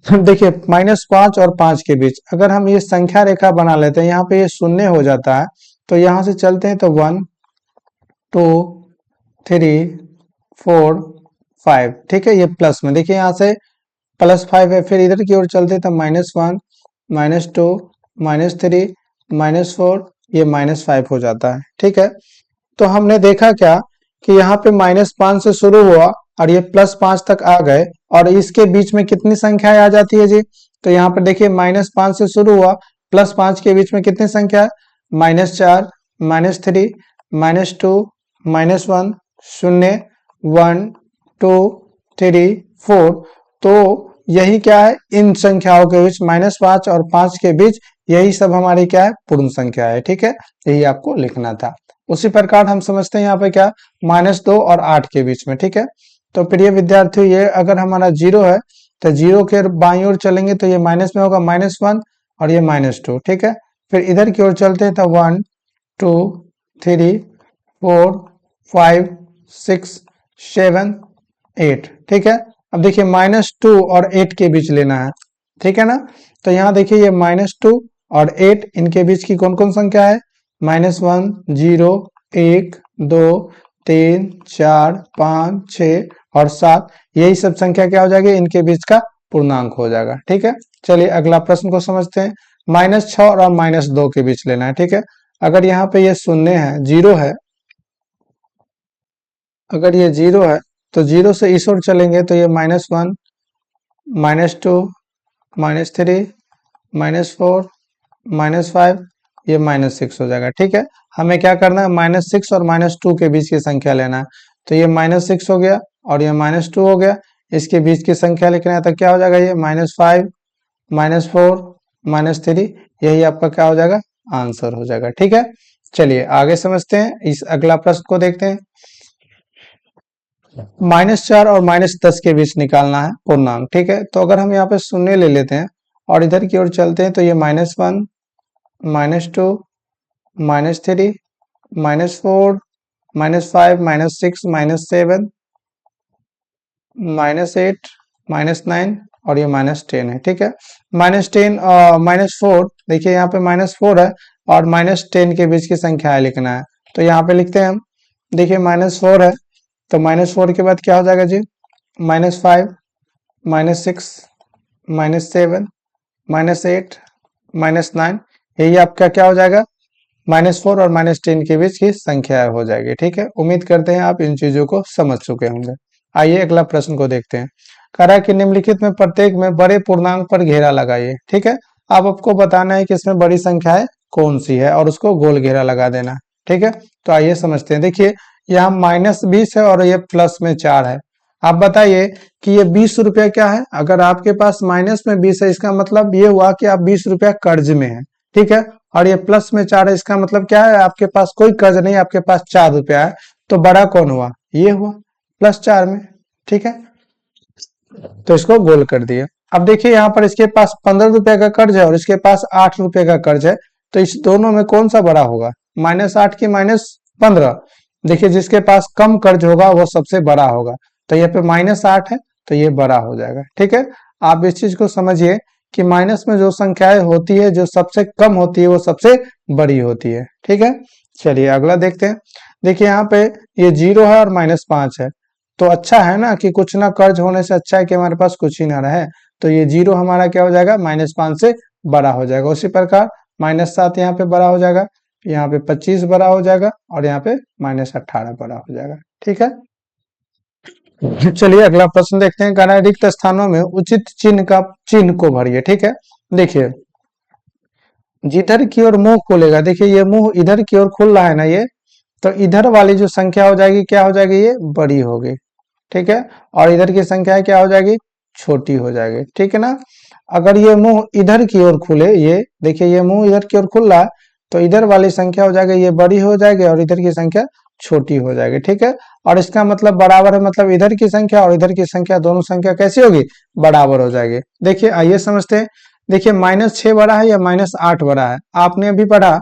देखिए -5 और 5 के बीच अगर हम ये संख्या रेखा बना लेते हैं, यहाँ पे ये शून्य हो जाता है, तो यहाँ से चलते हैं तो 1 2 3 4 5। ठीक है, ये प्लस में देखिए यहाँ से +5 है, फिर इधर की ओर चलते तो -1 -2 -3 -4, ये -5 हो जाता है। ठीक है, तो हमने देखा क्या कि यहाँ पे -5 से शुरू हुआ और ये +5 तक आ गए, और इसके बीच में कितनी संख्याएं आ जाती है जी, तो यहाँ पर देखिए -5 से शुरू हुआ, +5 के बीच में कितनी संख्या है, -4 -3 -2 -1 0 1 2 3 4। तो यही क्या है, इन संख्याओं के बीच -5 और 5 के बीच यही सब हमारी क्या है, पूर्ण संख्या है। ठीक है, यही आपको लिखना था। उसी प्रकार हम समझते हैं यहाँ पे क्या, -2 और 8 के बीच में। ठीक है, तो प्रिय विद्यार्थियों, ये अगर हमारा 0 है तो 0 के बाई ओर चलेंगे तो ये माइनस में होगा -1 और ये -2। ठीक है, फिर इधर की ओर चलते हैं तो 1 2 3 4 5 6 7 8। ठीक है, अब देखिए -2 और 8 के बीच लेना है। ठीक है ना, तो यहाँ देखिए ये -2 और 8, इनके बीच की कौन कौन संख्या है, -1 0 1 2 3 4 5 6 और 7, यही सब संख्या क्या हो जाएगी, इनके बीच का पूर्णांक हो जाएगा। ठीक है, चलिए अगला प्रश्न को समझते हैं। -6 और -2 के बीच लेना है। ठीक है, अगर यहाँ पे ये शून्य है, 0 है, अगर ये जीरो है तो जीरो से इस ओर चलेंगे तो ये -1, -2, -3, -4, -5, ये -6 हो जाएगा। ठीक है, हमें क्या करना है, -6 और -2 के बीच की संख्या लेना है। तो ये -6 हो गया और ये -2 हो गया, इसके बीच की संख्या लिखना है तो क्या हो जाएगा, ये -5, -4, -3, यही आपका क्या हो जाएगा, आंसर हो जाएगा। ठीक है, चलिए आगे समझते हैं, इस अगला प्रश्न को देखते हैं। -4 और -10 के बीच निकालना है पूर्णांक। ठीक है, तो अगर हम यहाँ पे शून्य ले लेते हैं और इधर की ओर चलते हैं तो ये -1, -2, -3, -4, -5, -6, -7, -8, -9 और ये -10 है। ठीक है, -10 और -4, देखिए यहाँ पे -4 है और -10 के बीच की संख्या है लिखना है। तो यहाँ पे लिखते हैं हम, देखिए -4 है तो -4 के बाद क्या हो जाएगा जी, -5, -6, -7, -8, -9, यही आपका क्या हो जाएगा, -4 और -10 के बीच की संख्या हो जाएगी। ठीक है, उम्मीद करते हैं आप इन चीजों को समझ चुके होंगे। आइए अगला प्रश्न को देखते हैं। कह रहा है कि निम्नलिखित में प्रत्येक में बड़े पूर्णांक पर घेरा लगाइए। ठीक है, अब आपको बताना है कि इसमें बड़ी संख्या है कौन सी है और उसको गोल घेरा लगा देना। ठीक है, तो आइए समझते हैं। देखिए यहाँ -20 है और ये प्लस में 4 है। आप बताइए कि ये 20 रुपया क्या है। अगर आपके पास माइनस में 20 है, इसका मतलब ये हुआ कि आप 20 रुपया कर्ज में है। ठीक है, और ये प्लस में 4 है, इसका मतलब क्या है, आपके पास कोई कर्ज नहीं, आपके पास 4 रुपया है। तो बड़ा कौन हुआ, ये हुआ +4 में। ठीक है, तो इसको गोल कर दिया। अब देखिए यहाँ पर इसके पास 15 रुपए का कर्ज है और इसके पास 8 रुपए का कर्ज है। तो इस दोनों में कौन सा बड़ा होगा, -8 की -15। देखिए जिसके पास कम कर्ज होगा वो सबसे बड़ा होगा। तो यहाँ पे -8 है तो ये बड़ा हो जाएगा। ठीक है, आप इस चीज को समझिए कि माइनस में जो संख्याएं होती है, जो सबसे कम होती है वो सबसे बड़ी होती है। ठीक है, चलिए अगला देखते हैं। देखिए यहाँ पे ये 0 है और -5 है। तो अच्छा है ना कि कुछ ना कर्ज होने से अच्छा है कि हमारे पास कुछ ही ना रहे। तो ये 0 हमारा क्या हो जाएगा, -5 से बड़ा हो जाएगा। उसी प्रकार -7 यहाँ पे बड़ा हो जाएगा, यहाँ पे 25 बड़ा हो जाएगा और यहाँ पे -18 बड़ा हो जाएगा। ठीक है, चलिए अगला प्रश्न देखते हैं। कहना है रिक्त स्थानों में उचित चिन्ह का चिन्ह को भरिए। ठीक है, देखिए जिधर की ओर मुंह खोलेगा, देखिए ये मुंह इधर की ओर खुल रहा है ना, ये तो इधर वाली जो संख्या हो जाएगी क्या हो जाएगी, ये बड़ी होगी। ठीक है, और इधर की संख्या क्या हो जाएगी, छोटी हो जाएगी। ठीक है ना, अगर ये मुंह इधर की ओर खुले, ये देखिए ये मुंह इधर की ओर खुल रहा है, तो इधर वाली संख्या हो जाएगी ये बड़ी हो जाएगी और इधर की संख्या छोटी हो जाएगी। ठीक है, और इसका मतलब बराबर है, मतलब इधर की संख्या और इधर की संख्या दोनों संख्या कैसी होगी, बराबर हो जाएगी। देखिए आइए समझते हैं। देखिए -6 बड़ा है या -8 बड़ा है। आपने अभी पढ़ा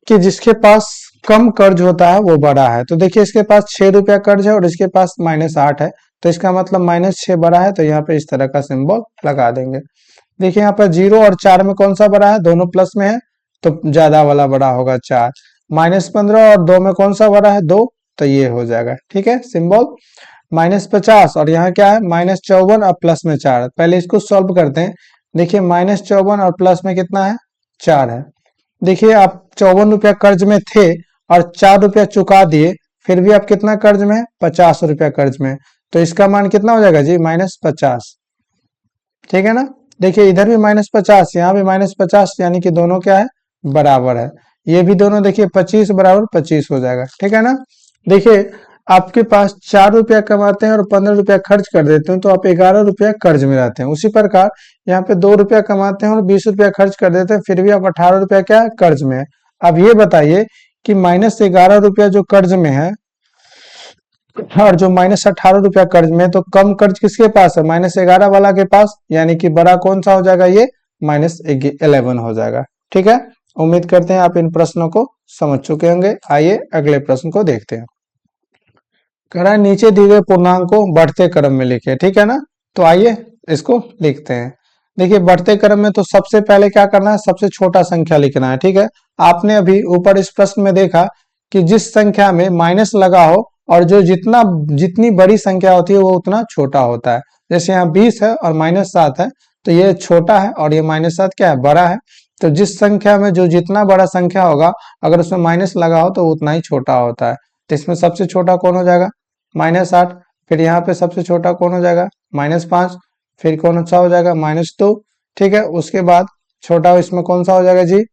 कि जिसके पास कम कर्ज होता है वो बड़ा है। तो देखिए इसके पास 6 रुपया कर्ज है और इसके पास -8 है। तो इसका मतलब -6 बड़ा है, तो यहाँ पे इस तरह का सिंबल लगा देंगे। देखिए यहाँ पर 0 और 4 में कौन सा बड़ा है, दोनों प्लस में है तो ज्यादा वाला बड़ा होगा 4। -15 और 2 में कौन सा बड़ा है, 2, तो ये हो जाएगा। ठीक है, सिंबल -50 और यहाँ क्या है, -54 और प्लस में 4। पहले इसको सॉल्व करते हैं। देखिए -54 और प्लस में कितना है, 4 है। देखिए आप 54 रुपया कर्ज में थे और 4 रुपया चुका दिए, फिर भी आप कितना कर्ज में है, 50 रुपया कर्ज में। तो इसका मान कितना हो जाएगा जी, -50। ठीक है ना, देखिए इधर भी -50, यहाँ भी -50, यानी कि दोनों क्या है, बराबर है। ये भी दोनों देखिए 25 बराबर 25 हो जाएगा। ठीक है ना, देखिए आपके पास 4 रुपया कमाते हैं और 15 रुपया खर्च कर देते हैं तो आप 11 रुपया कर्ज में रहते हैं। उसी प्रकार यहाँ पे 2 रुपया कमाते हैं और 20 रुपया खर्च कर देते हैं, फिर भी आप 18 रुपया क्या है, कर्ज में है। अब ये बताइए कि -11 रुपया जो कर्ज में है और जो -18 रुपया कर्ज में है, तो कम कर्ज किसके पास है, -11 वाला के पास, यानी कि बड़ा कौन सा हो जाएगा, ये -11 हो जाएगा। ठीक है, उम्मीद करते हैं आप इन प्रश्नों को समझ चुके होंगे। आइए अगले प्रश्न को देखते हैं। कह रहा है नीचे दिए गए पूर्णांक को बढ़ते क्रम में लिखे। ठीक है ना, तो आइए इसको लिखते हैं। देखिए बढ़ते क्रम में तो सबसे पहले क्या करना है, सबसे छोटा संख्या लिखना है। ठीक है, आपने अभी ऊपर इस प्रश्न में देखा कि जिस संख्या में माइनस लगा हो और जो जितनी बड़ी संख्या होती है वो उतना छोटा होता है। जैसे यहाँ 20 है और -7 है, तो ये छोटा है और ये -7 क्या है, बड़ा है। तो जिस संख्या में जो जितना बड़ा संख्या होगा, अगर उसमें माइनस लगा हो तो उतना ही छोटा होता है। तो इसमें सबसे छोटा कौन हो जाएगा, -8। फिर यहाँ पे सबसे छोटा कौन हो जाएगा, -5। फिर कौन सा हो जाएगा, -2। ठीक है, उसके बाद छोटा इसमें कौन सा हो जाएगा जी,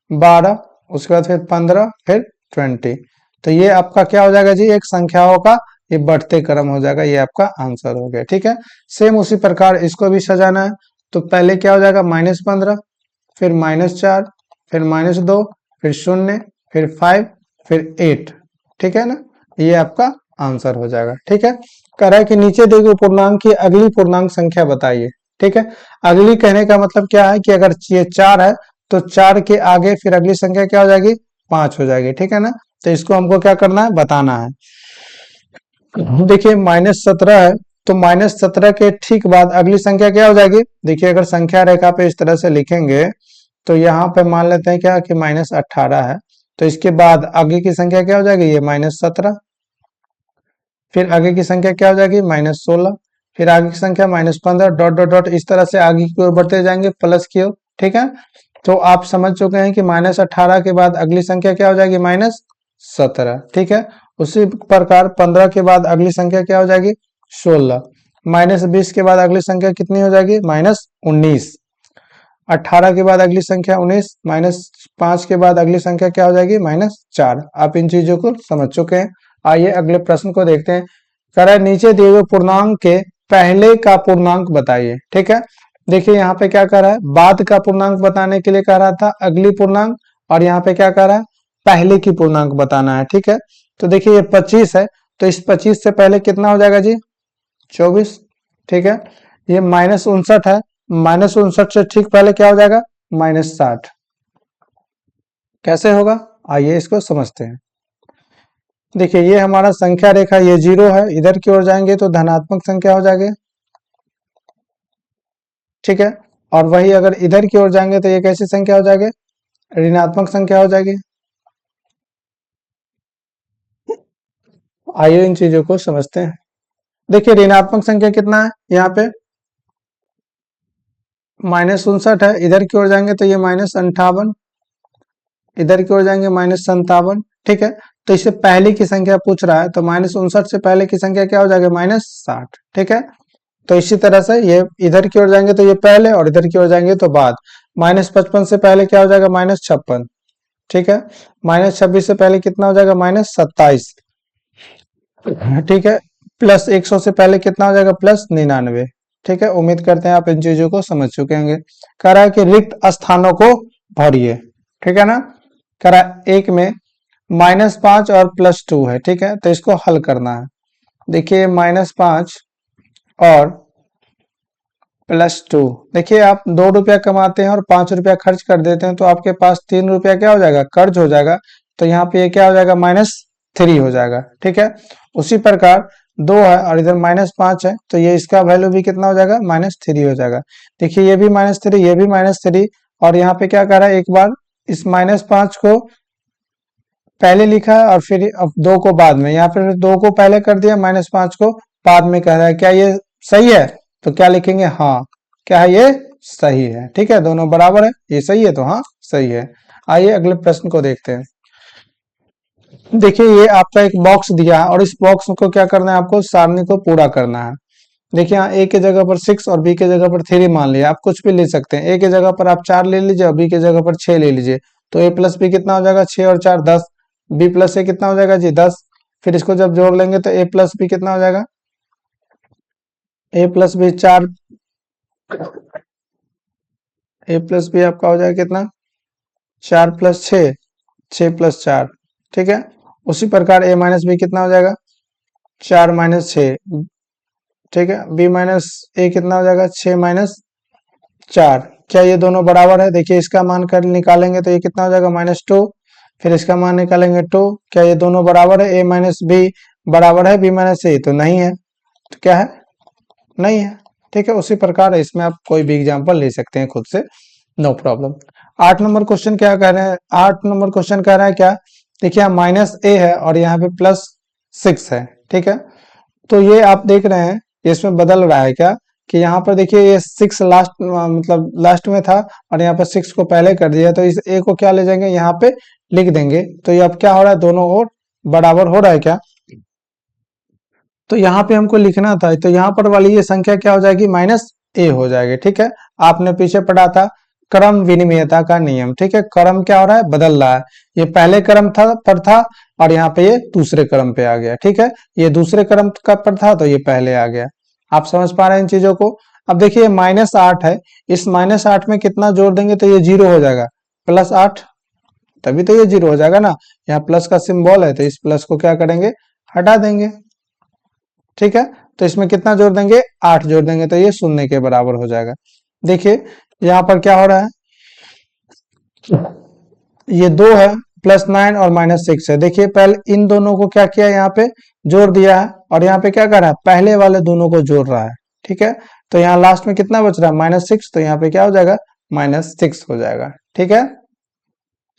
12। उसके बाद फिर 15, फिर 20। तो ये आपका क्या हो जाएगा जी, एक संख्याओं का ये बढ़ते क्रम हो जाएगा, ये आपका आंसर हो गया। ठीक है, सेम उसी प्रकार इसको भी सजाना है। तो पहले क्या हो जाएगा, -15, फिर -4, फिर -2, फिर 0, फिर 5, फिर 8। ठीक है ना, ये आपका आंसर हो जाएगा। ठीक है, कह रहा है कि नीचे दी गई पूर्णांक की अगली पूर्णांक संख्या बताइए। ठीक है, अगली कहने का मतलब क्या है कि अगर ये 4 है तो 4 के आगे फिर अगली संख्या क्या हो जाएगी, 5 हो जाएगी। ठीक है ना, तो इसको हमको क्या करना है, बताना है। देखिए -17 है, तो -17 के ठीक बाद अगली संख्या क्या हो जाएगी। देखिए अगर संख्या रेखा पे इस तरह से लिखेंगे तो यहाँ पे मान लेते हैं क्या कि -18 है, तो इसके बाद आगे की संख्या क्या हो जाएगी, ये -17। फिर आगे की संख्या क्या हो जाएगी, -16। फिर आगे की संख्या -15, डॉट डॉट डॉट इस तरह से आगे की ओर बढ़ते जाएंगे प्लस की ओर। ठीक है, तो आप समझ चुके हैं कि -18 के बाद अगली संख्या क्या हो जाएगी, -17। ठीक है, उसी प्रकार 15 के बाद अगली संख्या क्या हो जाएगी, 16। -20 के बाद अगली संख्या कितनी हो जाएगी, -19। 18 के बाद अगली संख्या 19, -5 के बाद अगली संख्या क्या हो जाएगी, -4। आप इन चीजों को समझ चुके हैं। आइए अगले प्रश्न को देखते हैं। कह रहा है नीचे दिए हुए पूर्णांक के पहले का पूर्णांक बताइए। ठीक है, देखिए यहाँ पे क्या कह रहा है, बाद का पूर्णांक बताने के लिए कह रहा था अगली पूर्णांक, और यहाँ पे क्या कह रहा है, पहले की पूर्णांक बताना है। ठीक है, तो देखिए ये 25 है, तो इस 25 से पहले कितना हो जाएगा जी, 24। ठीक है, ये -59 है, -59 से ठीक पहले क्या हो जाएगा, -60। कैसे होगा, आइए इसको समझते हैं। देखिए ये हमारा संख्या रेखा ये 0 है, इधर की ओर जाएंगे तो धनात्मक संख्या हो जाएगी। ठीक है, और वही अगर इधर की ओर जाएंगे तो ये कैसी संख्या हो जाएगी, ऋणात्मक संख्या हो जाएगी। आइए इन चीजों को समझते हैं। देखिए ऋणात्मक संख्या कितना है, यहाँ पे -59 है, इधर की ओर जाएंगे तो ये -58, इधर की ओर जाएंगे -57। ठीक है, तो इससे पहले की संख्या पूछ रहा है, तो -59 से पहले की संख्या क्या हो जाएगी, -60। ठीक है, तो इसी तरह से ये इधर की ओर जाएंगे तो ये पहले, और इधर की ओर जाएंगे तो बाद। -55 से पहले क्या हो जाएगा, -56। ठीक है, -26 से पहले कितना हो जाएगा, -27। ठीक है, +100 से पहले कितना हो जाएगा, +99। ठीक है, उम्मीद करते हैं आप इन चीजों को समझ चुके होंगे। कह रहा है कि रिक्त स्थानों को भरिए। ठीक है ना, कह रहा है एक में -5 और +2 है। ठीक है, तो इसको हल करना है। देखिए -5 और +2, देखिए आप 2 रुपया कमाते हैं और 5 रुपया खर्च कर देते हैं, तो आपके पास 3 रुपया क्या हो जाएगा, कर्ज हो जाएगा। तो यहाँ पे ये क्या हो जाएगा, -3 हो जाएगा। ठीक है, उसी प्रकार 2 है और इधर -5 है, तो ये इसका वैल्यू भी कितना हो जाएगा, -3 हो जाएगा। देखिए ये भी -3, ये भी -3, और यहाँ पे क्या कर रहा है, एक बार इस -5 को पहले लिखा है और फिर अब 2 को बाद में, यहाँ पे 2 को पहले कर दिया, -5 को बाद में कह रहा है। क्या ये सही है, तो क्या लिखेंगे, हाँ। क्या है, ये सही है। ठीक है, दोनों बराबर है, ये सही है तो हाँ सही है। आइए अगले प्रश्न को देखते हैं। देखिए ये आपका एक बॉक्स दिया है और इस बॉक्स को क्या करना है, आपको सारणी को पूरा करना है। देखिए यहाँ ए के जगह पर 6 और बी के जगह पर 3 मान लिया, आप कुछ भी ले सकते हैं। ए के जगह पर आप 4 ले लीजिए और बी के जगह पर 6 ले लीजिए, तो ए प्लस बी कितना हो जाएगा, 6 और 4 10। बी प्लस ए कितना हो जाएगा जी, 10। फिर इसको जब जोड़ लेंगे तो ए प्लस बी कितना हो जाएगा, ए प्लस बी 4, ए प्लस बी आपका हो जाएगा कितना, 4 + 6, 6 + 4। ठीक है, उसी प्रकार ए माइनस बी कितना हो जाएगा, 4 - 6। ठीक है, बी माइनस ए कितना हो जाएगा, 6 - 4। क्या ये दोनों बराबर है, देखिए इसका मान कर निकालेंगे तो ये कितना हो जाएगा, -2। फिर इसका मान निकालेंगे 2। क्या ये दोनों बराबर है, ए माइनस बी बराबर है बी माइनस ए, तो नहीं है। तो क्या है, नहीं है। ठीक है, उसी प्रकार इसमें आप कोई भी एग्जांपल ले सकते हैं खुद से, नो प्रॉब्लम। 8 नंबर क्वेश्चन क्या कह रहे हैं, 8 नंबर क्वेश्चन कह रहा है क्या, देखिए यहाँ -a है और यहाँ पे +6 है। ठीक है, तो ये आप देख रहे हैं इसमें बदल रहा है क्या, कि यहाँ पर देखिए ये 6 लास्ट मतलब लास्ट में था और यहाँ पर 6 को पहले कर दिया, तो इस a को क्या ले जाएंगे, यहाँ पे लिख देंगे। तो ये अब क्या हो रहा है, दोनों ओर बराबर हो रहा है क्या? तो यहाँ पे हमको लिखना था, तो यहाँ पर वाली ये संख्या क्या हो जाएगी, -a हो जाएगी। ठीक है, आपने पीछे पढ़ा था क्रम विनिमयता का नियम। ठीक है, क्रम क्या हो रहा है, बदल रहा है। ये पहले क्रम था पर था और यहाँ पे ये दूसरे क्रम पे आ गया। ठीक है, ये दूसरे क्रम का पर था तो ये पहले आ गया। आप समझ पा रहे हैं इन चीजों को? अब देखिए -8 है, इस -8 में कितना जोड़ देंगे तो ये 0 हो जाएगा, +8, तभी तो ये 0 हो जाएगा ना। यहाँ प्लस का सिंबल है तो इस प्लस को क्या करेंगे, हटा देंगे। ठीक है, तो इसमें कितना जोड़ देंगे, 8 जोड़ देंगे तो ये 0 के बराबर हो जाएगा। देखिए यहाँ पर क्या हो रहा है, ये 2 है, +9 और -6 है। देखिए पहले इन दोनों को क्या किया, यहाँ पे जोड़ दिया है और यहाँ पे क्या कर रहा है, पहले वाले दोनों को जोड़ रहा है। ठीक है, तो यहाँ लास्ट में कितना बच रहा है, -6, तो यहाँ पे क्या हो जाएगा, -6 हो जाएगा। ठीक है,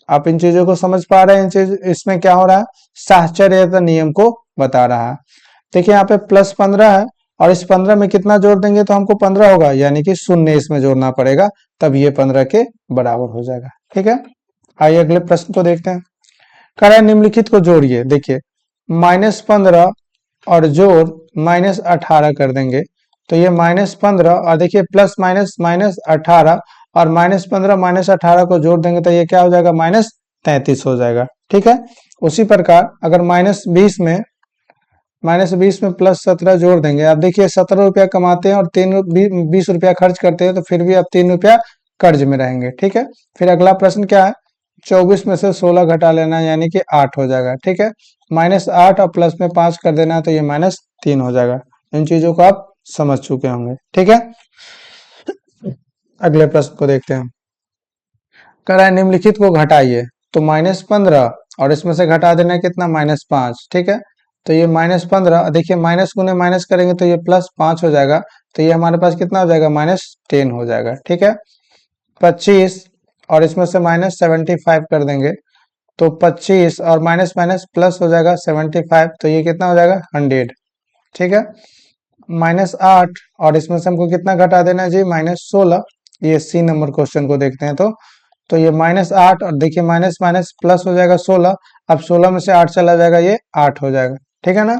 आप इन चीजों को समझ पा रहे हैं? इन चीज इसमें क्या हो रहा है, साहचर्यता नियम को बता रहा है। देखिए यहाँ पे +15 है और इस 15 में कितना जोड़ देंगे तो हमको 15 होगा, यानी कि 0 इसमें जोड़ना पड़ेगा, तब ये 15 के बराबर हो जाएगा। ठीक है, आइए अगले प्रश्न को देखते हैं। कह रहा है निम्नलिखित को जोड़िए। देखिए -15 और जोड़ -18 कर देंगे तो ये -15 और देखिए प्लस माइनस -18 और -15 -18 को जोड़ देंगे तो ये क्या हो जाएगा, -33 हो जाएगा। ठीक है, उसी प्रकार अगर -20 में +17 जोड़ देंगे। अब देखिए 17 रुपया कमाते हैं और 20 रुपया खर्च करते हैं, तो फिर भी अब 3 रुपया कर्ज में रहेंगे। ठीक है, फिर अगला प्रश्न क्या है, 24 में से 16 घटा लेना यानी कि 8 हो जाएगा। ठीक है, -8 और प्लस में 5 कर देना तो ये -3 हो जाएगा। इन चीजों को आप समझ चुके होंगे। ठीक है, अगले प्रश्न को देखते हैं। कह रहा है निम्नलिखित को घटाइए, तो -15 और इसमें से घटा देना कितना, -5। ठीक है, तो ये -15, देखिए माइनस गुने माइनस करेंगे तो ये +5 हो जाएगा, तो ये हमारे पास कितना हो जाएगा, -10 हो जाएगा। ठीक है, 25 और इसमें से -75 कर देंगे तो 25 और माइनस माइनस प्लस हो जाएगा 75, तो ये कितना हो जाएगा, 100। ठीक है, -8 और इसमें से हमको कितना घटा देना है जी, -16। ये सी नंबर क्वेश्चन को देखते हैं तो ये -8 और देखिए माइनस माइनस प्लस हो जाएगा 16। अब 16 में से 8 चला जाएगा, ये 8 हो जाएगा। ठीक है ना,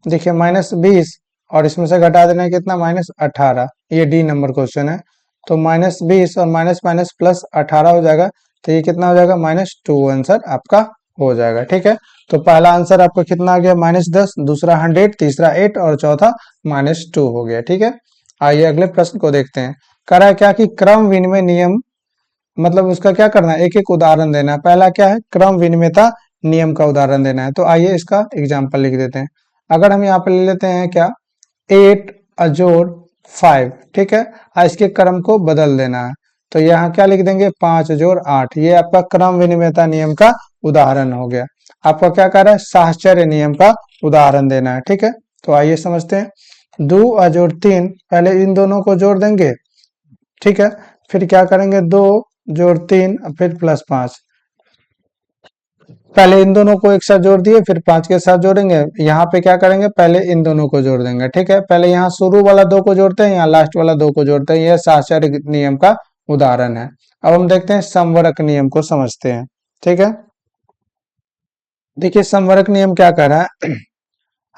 देखिए -20 और इसमें से घटा देना है कितना, -18। ये डी नंबर क्वेश्चन है, तो -20 और माइनस माइनस प्लस 18 हो जाएगा, तो ये कितना हो जाएगा, -2 आंसर आपका हो जाएगा। ठीक है, तो पहला आंसर आपका कितना आ गया, -10, दूसरा 100, तीसरा 8 और चौथा -2 हो गया। ठीक है, आइए अगले प्रश्न को देखते हैं। कह रहा है क्या कि क्रम विनिमय नियम, मतलब उसका क्या करना है, एक एक उदाहरण देना है। पहला क्या है, क्रम विनिमयता नियम का उदाहरण देना है। तो आइए इसका एग्जाम्पल लिख देते हैं। अगर हम यहाँ पे ले लेते हैं क्या, 8 अजोड़ 5। ठीक है, इसके क्रम को बदल देना है, तो यहाँ क्या लिख देंगे, 5 जोड़ 8। ये आपका क्रम विनिमयता नियम का उदाहरण हो गया। आपका क्या कर रहा है, साहचर्य नियम का उदाहरण देना है। ठीक है, तो आइए समझते हैं। 2 अजोड़ 3, पहले इन दोनों को जोड़ देंगे। ठीक है, फिर क्या करेंगे, 2 जोड़ 3 फिर +5, पहले इन दोनों को एक साथ जोड़ दिए फिर 5 के साथ जोड़ेंगे। यहाँ पे क्या करेंगे, पहले इन दोनों को जोड़ देंगे। ठीक है, पहले यहाँ शुरू वाला 2 को जोड़ते हैं, यहाँ लास्ट वाला 2 को जोड़ते हैं। यह साहचर्य नियम का उदाहरण है। अब हम देखते हैं समवरक नियम को समझते हैं। ठीक है, देखिए समवरक नियम क्या कह रहा है,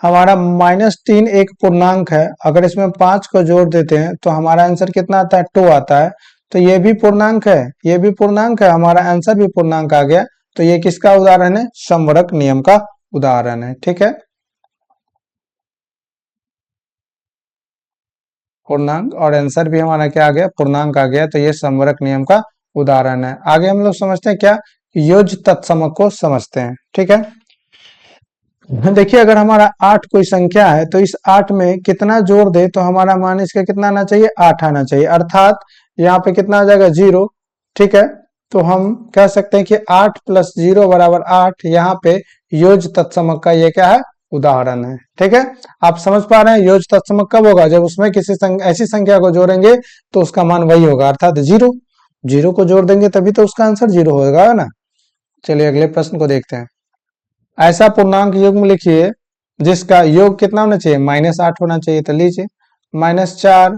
हमारा -3 एक पूर्णांक है, अगर इसमें 5 को जोड़ देते हैं तो हमारा आंसर कितना आता है, 2 आता है। तो ये भी पूर्णांक है, ये भी पूर्णांक है, हमारा आंसर भी पूर्णांक आ गया। तो ये किसका उदाहरण है, समवरक नियम का उदाहरण है। ठीक है, पूर्णांक और आंसर भी हमारा क्या आ गया, पूर्णांक आ गया। तो ये समवरक नियम का उदाहरण है। आगे हम लोग समझते हैं क्या, योज्य तत्समक को समझते हैं। ठीक है, देखिए अगर हमारा 8 कोई संख्या है तो इस 8 में कितना जोड़ दे तो हमारा मान इसका कितना आना चाहिए, 8 आना चाहिए, अर्थात यहाँ पे कितना आ जाएगा, 0। ठीक है, तो हम कह सकते हैं कि 8 + 0 = 8। यहाँ पे योज्य तत्समक का ये क्या है, उदाहरण है। ठीक है, आप समझ पा रहे हैं, योज्य तत्समक कब होगा, जब उसमें किसी ऐसी संख्या को जोड़ेंगे तो उसका मान वही होगा, अर्थात 0। 0 को जोड़ देंगे तभी तो उसका आंसर 0 होगा ना। चलिए अगले प्रश्न को देखते हैं। ऐसा पूर्णांक युग्म लिखिए जिसका योग कितना होना चाहिए, -8 होना चाहिए। तो लीजिए -4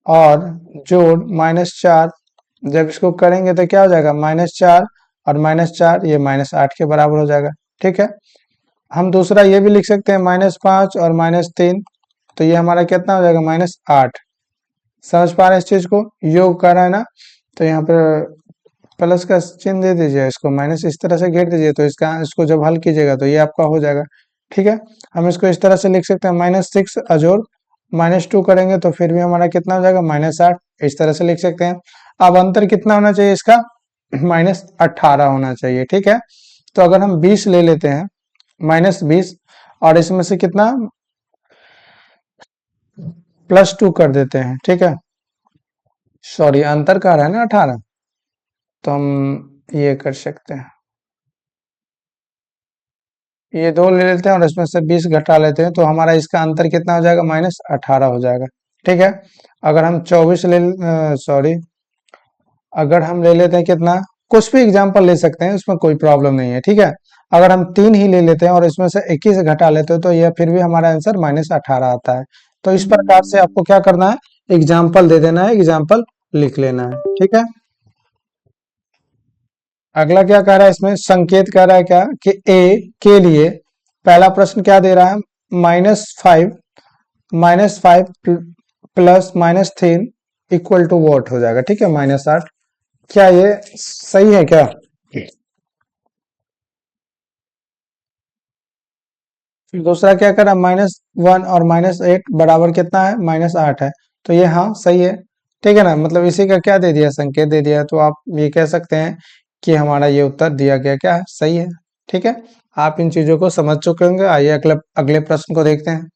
और जोड़ -4, जब इसको करेंगे तो क्या हो जाएगा, -4 और -4, ये -8 के बराबर हो जाएगा। ठीक है। हम दूसरा ये भी लिख सकते हैं -5 और -3, तो ये हमारा कितना हो जाएगा -8। समझ पा रहे हैं इस चीज को, योग कर रहा है ना, तो यहाँ पे प्लस का चिन्ह दे दीजिए, इसको माइनस इस तरह से घेर दीजिए, तो इसको जब हल कीजिएगा तो ये आपका हो जाएगा। ठीक है, हम इसको इस तरह से लिख सकते हैं -6 अजोड़ -2 करेंगे तो फिर भी हमारा कितना हो जाएगा -8, इस तरह से लिख सकते हैं। अब अंतर कितना होना चाहिए इसका, -18 होना चाहिए। ठीक है, तो अगर हम 20 ले लेते हैं, -20, और इसमें से कितना +2 कर देते हैं। ठीक है, सॉरी अंतर का रहा है ना 18, तो हम ये कर सकते हैं, ये 2 ले लेते हैं और इसमें से 20 घटा लेते हैं, तो हमारा इसका अंतर कितना हो जाएगा -18 हो जाएगा। ठीक है, अगर हम 24 सॉरी अगर हम ले लेते हैं कितना, कुछ भी एग्जांपल ले सकते हैं, इसमें कोई प्रॉब्लम नहीं है। ठीक है, अगर हम 3 ही ले लेते हैं और इसमें से 21 घटा लेते हैं तो यह फिर भी हमारा आंसर -18 आता है। तो इस प्रकार से आपको क्या करना है, एग्जाम्पल दे देना है, एग्जाम्पल लिख लेना है। ठीक है, अगला क्या कह रहा है, इसमें संकेत कह रहा है क्या कि ए के लिए पहला प्रश्न क्या दे रहा है, -5 प्लस -3 इक्वल टू वॉट हो जाएगा। ठीक है, -8, क्या ये सही है क्या? फिर दूसरा क्या करा, -1 और -8 बराबर कितना है, -8 है, तो ये हाँ सही है। ठीक है ना, मतलब इसी का क्या दे दिया, संकेत दे दिया, तो आप ये कह सकते हैं कि हमारा ये उत्तर दिया गया क्या है, सही है। ठीक है, आप इन चीजों को समझ चुके होंगे। आइए अगले अगले प्रश्न को देखते हैं,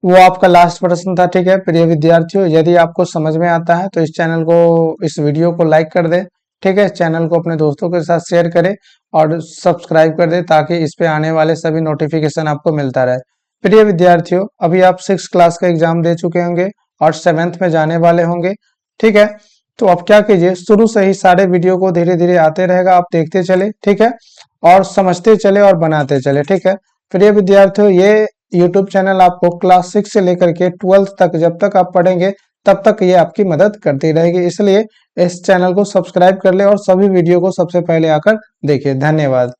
वो आपका लास्ट प्रश्न था। ठीक है, प्रिय विद्यार्थियों, यदि आपको समझ में आता है तो इस चैनल को, इस वीडियो को लाइक कर दें। ठीक है, चैनल को अपने दोस्तों के साथ शेयर करें और सब्सक्राइब कर दें, ताकि इस पे आने वाले सभी नोटिफिकेशन आपको मिलता रहे। प्रिय विद्यार्थियों, अभी आप 6 क्लास का एग्जाम दे चुके होंगे और 7th में जाने वाले होंगे। ठीक है, तो आप क्या कीजिए, शुरू से ही सारे वीडियो को धीरे धीरे आते रहेगा, आप देखते चले। ठीक है, और समझते चले और बनाते चले। ठीक है, प्रिय विद्यार्थियों, ये YouTube चैनल आपको क्लास 6 से लेकर के 12th तक, जब तक आप पढ़ेंगे तब तक ये आपकी मदद करती रहेगी। इसलिए इस चैनल को सब्सक्राइब कर ले और सभी वीडियो को सबसे पहले आकर देखिए। धन्यवाद।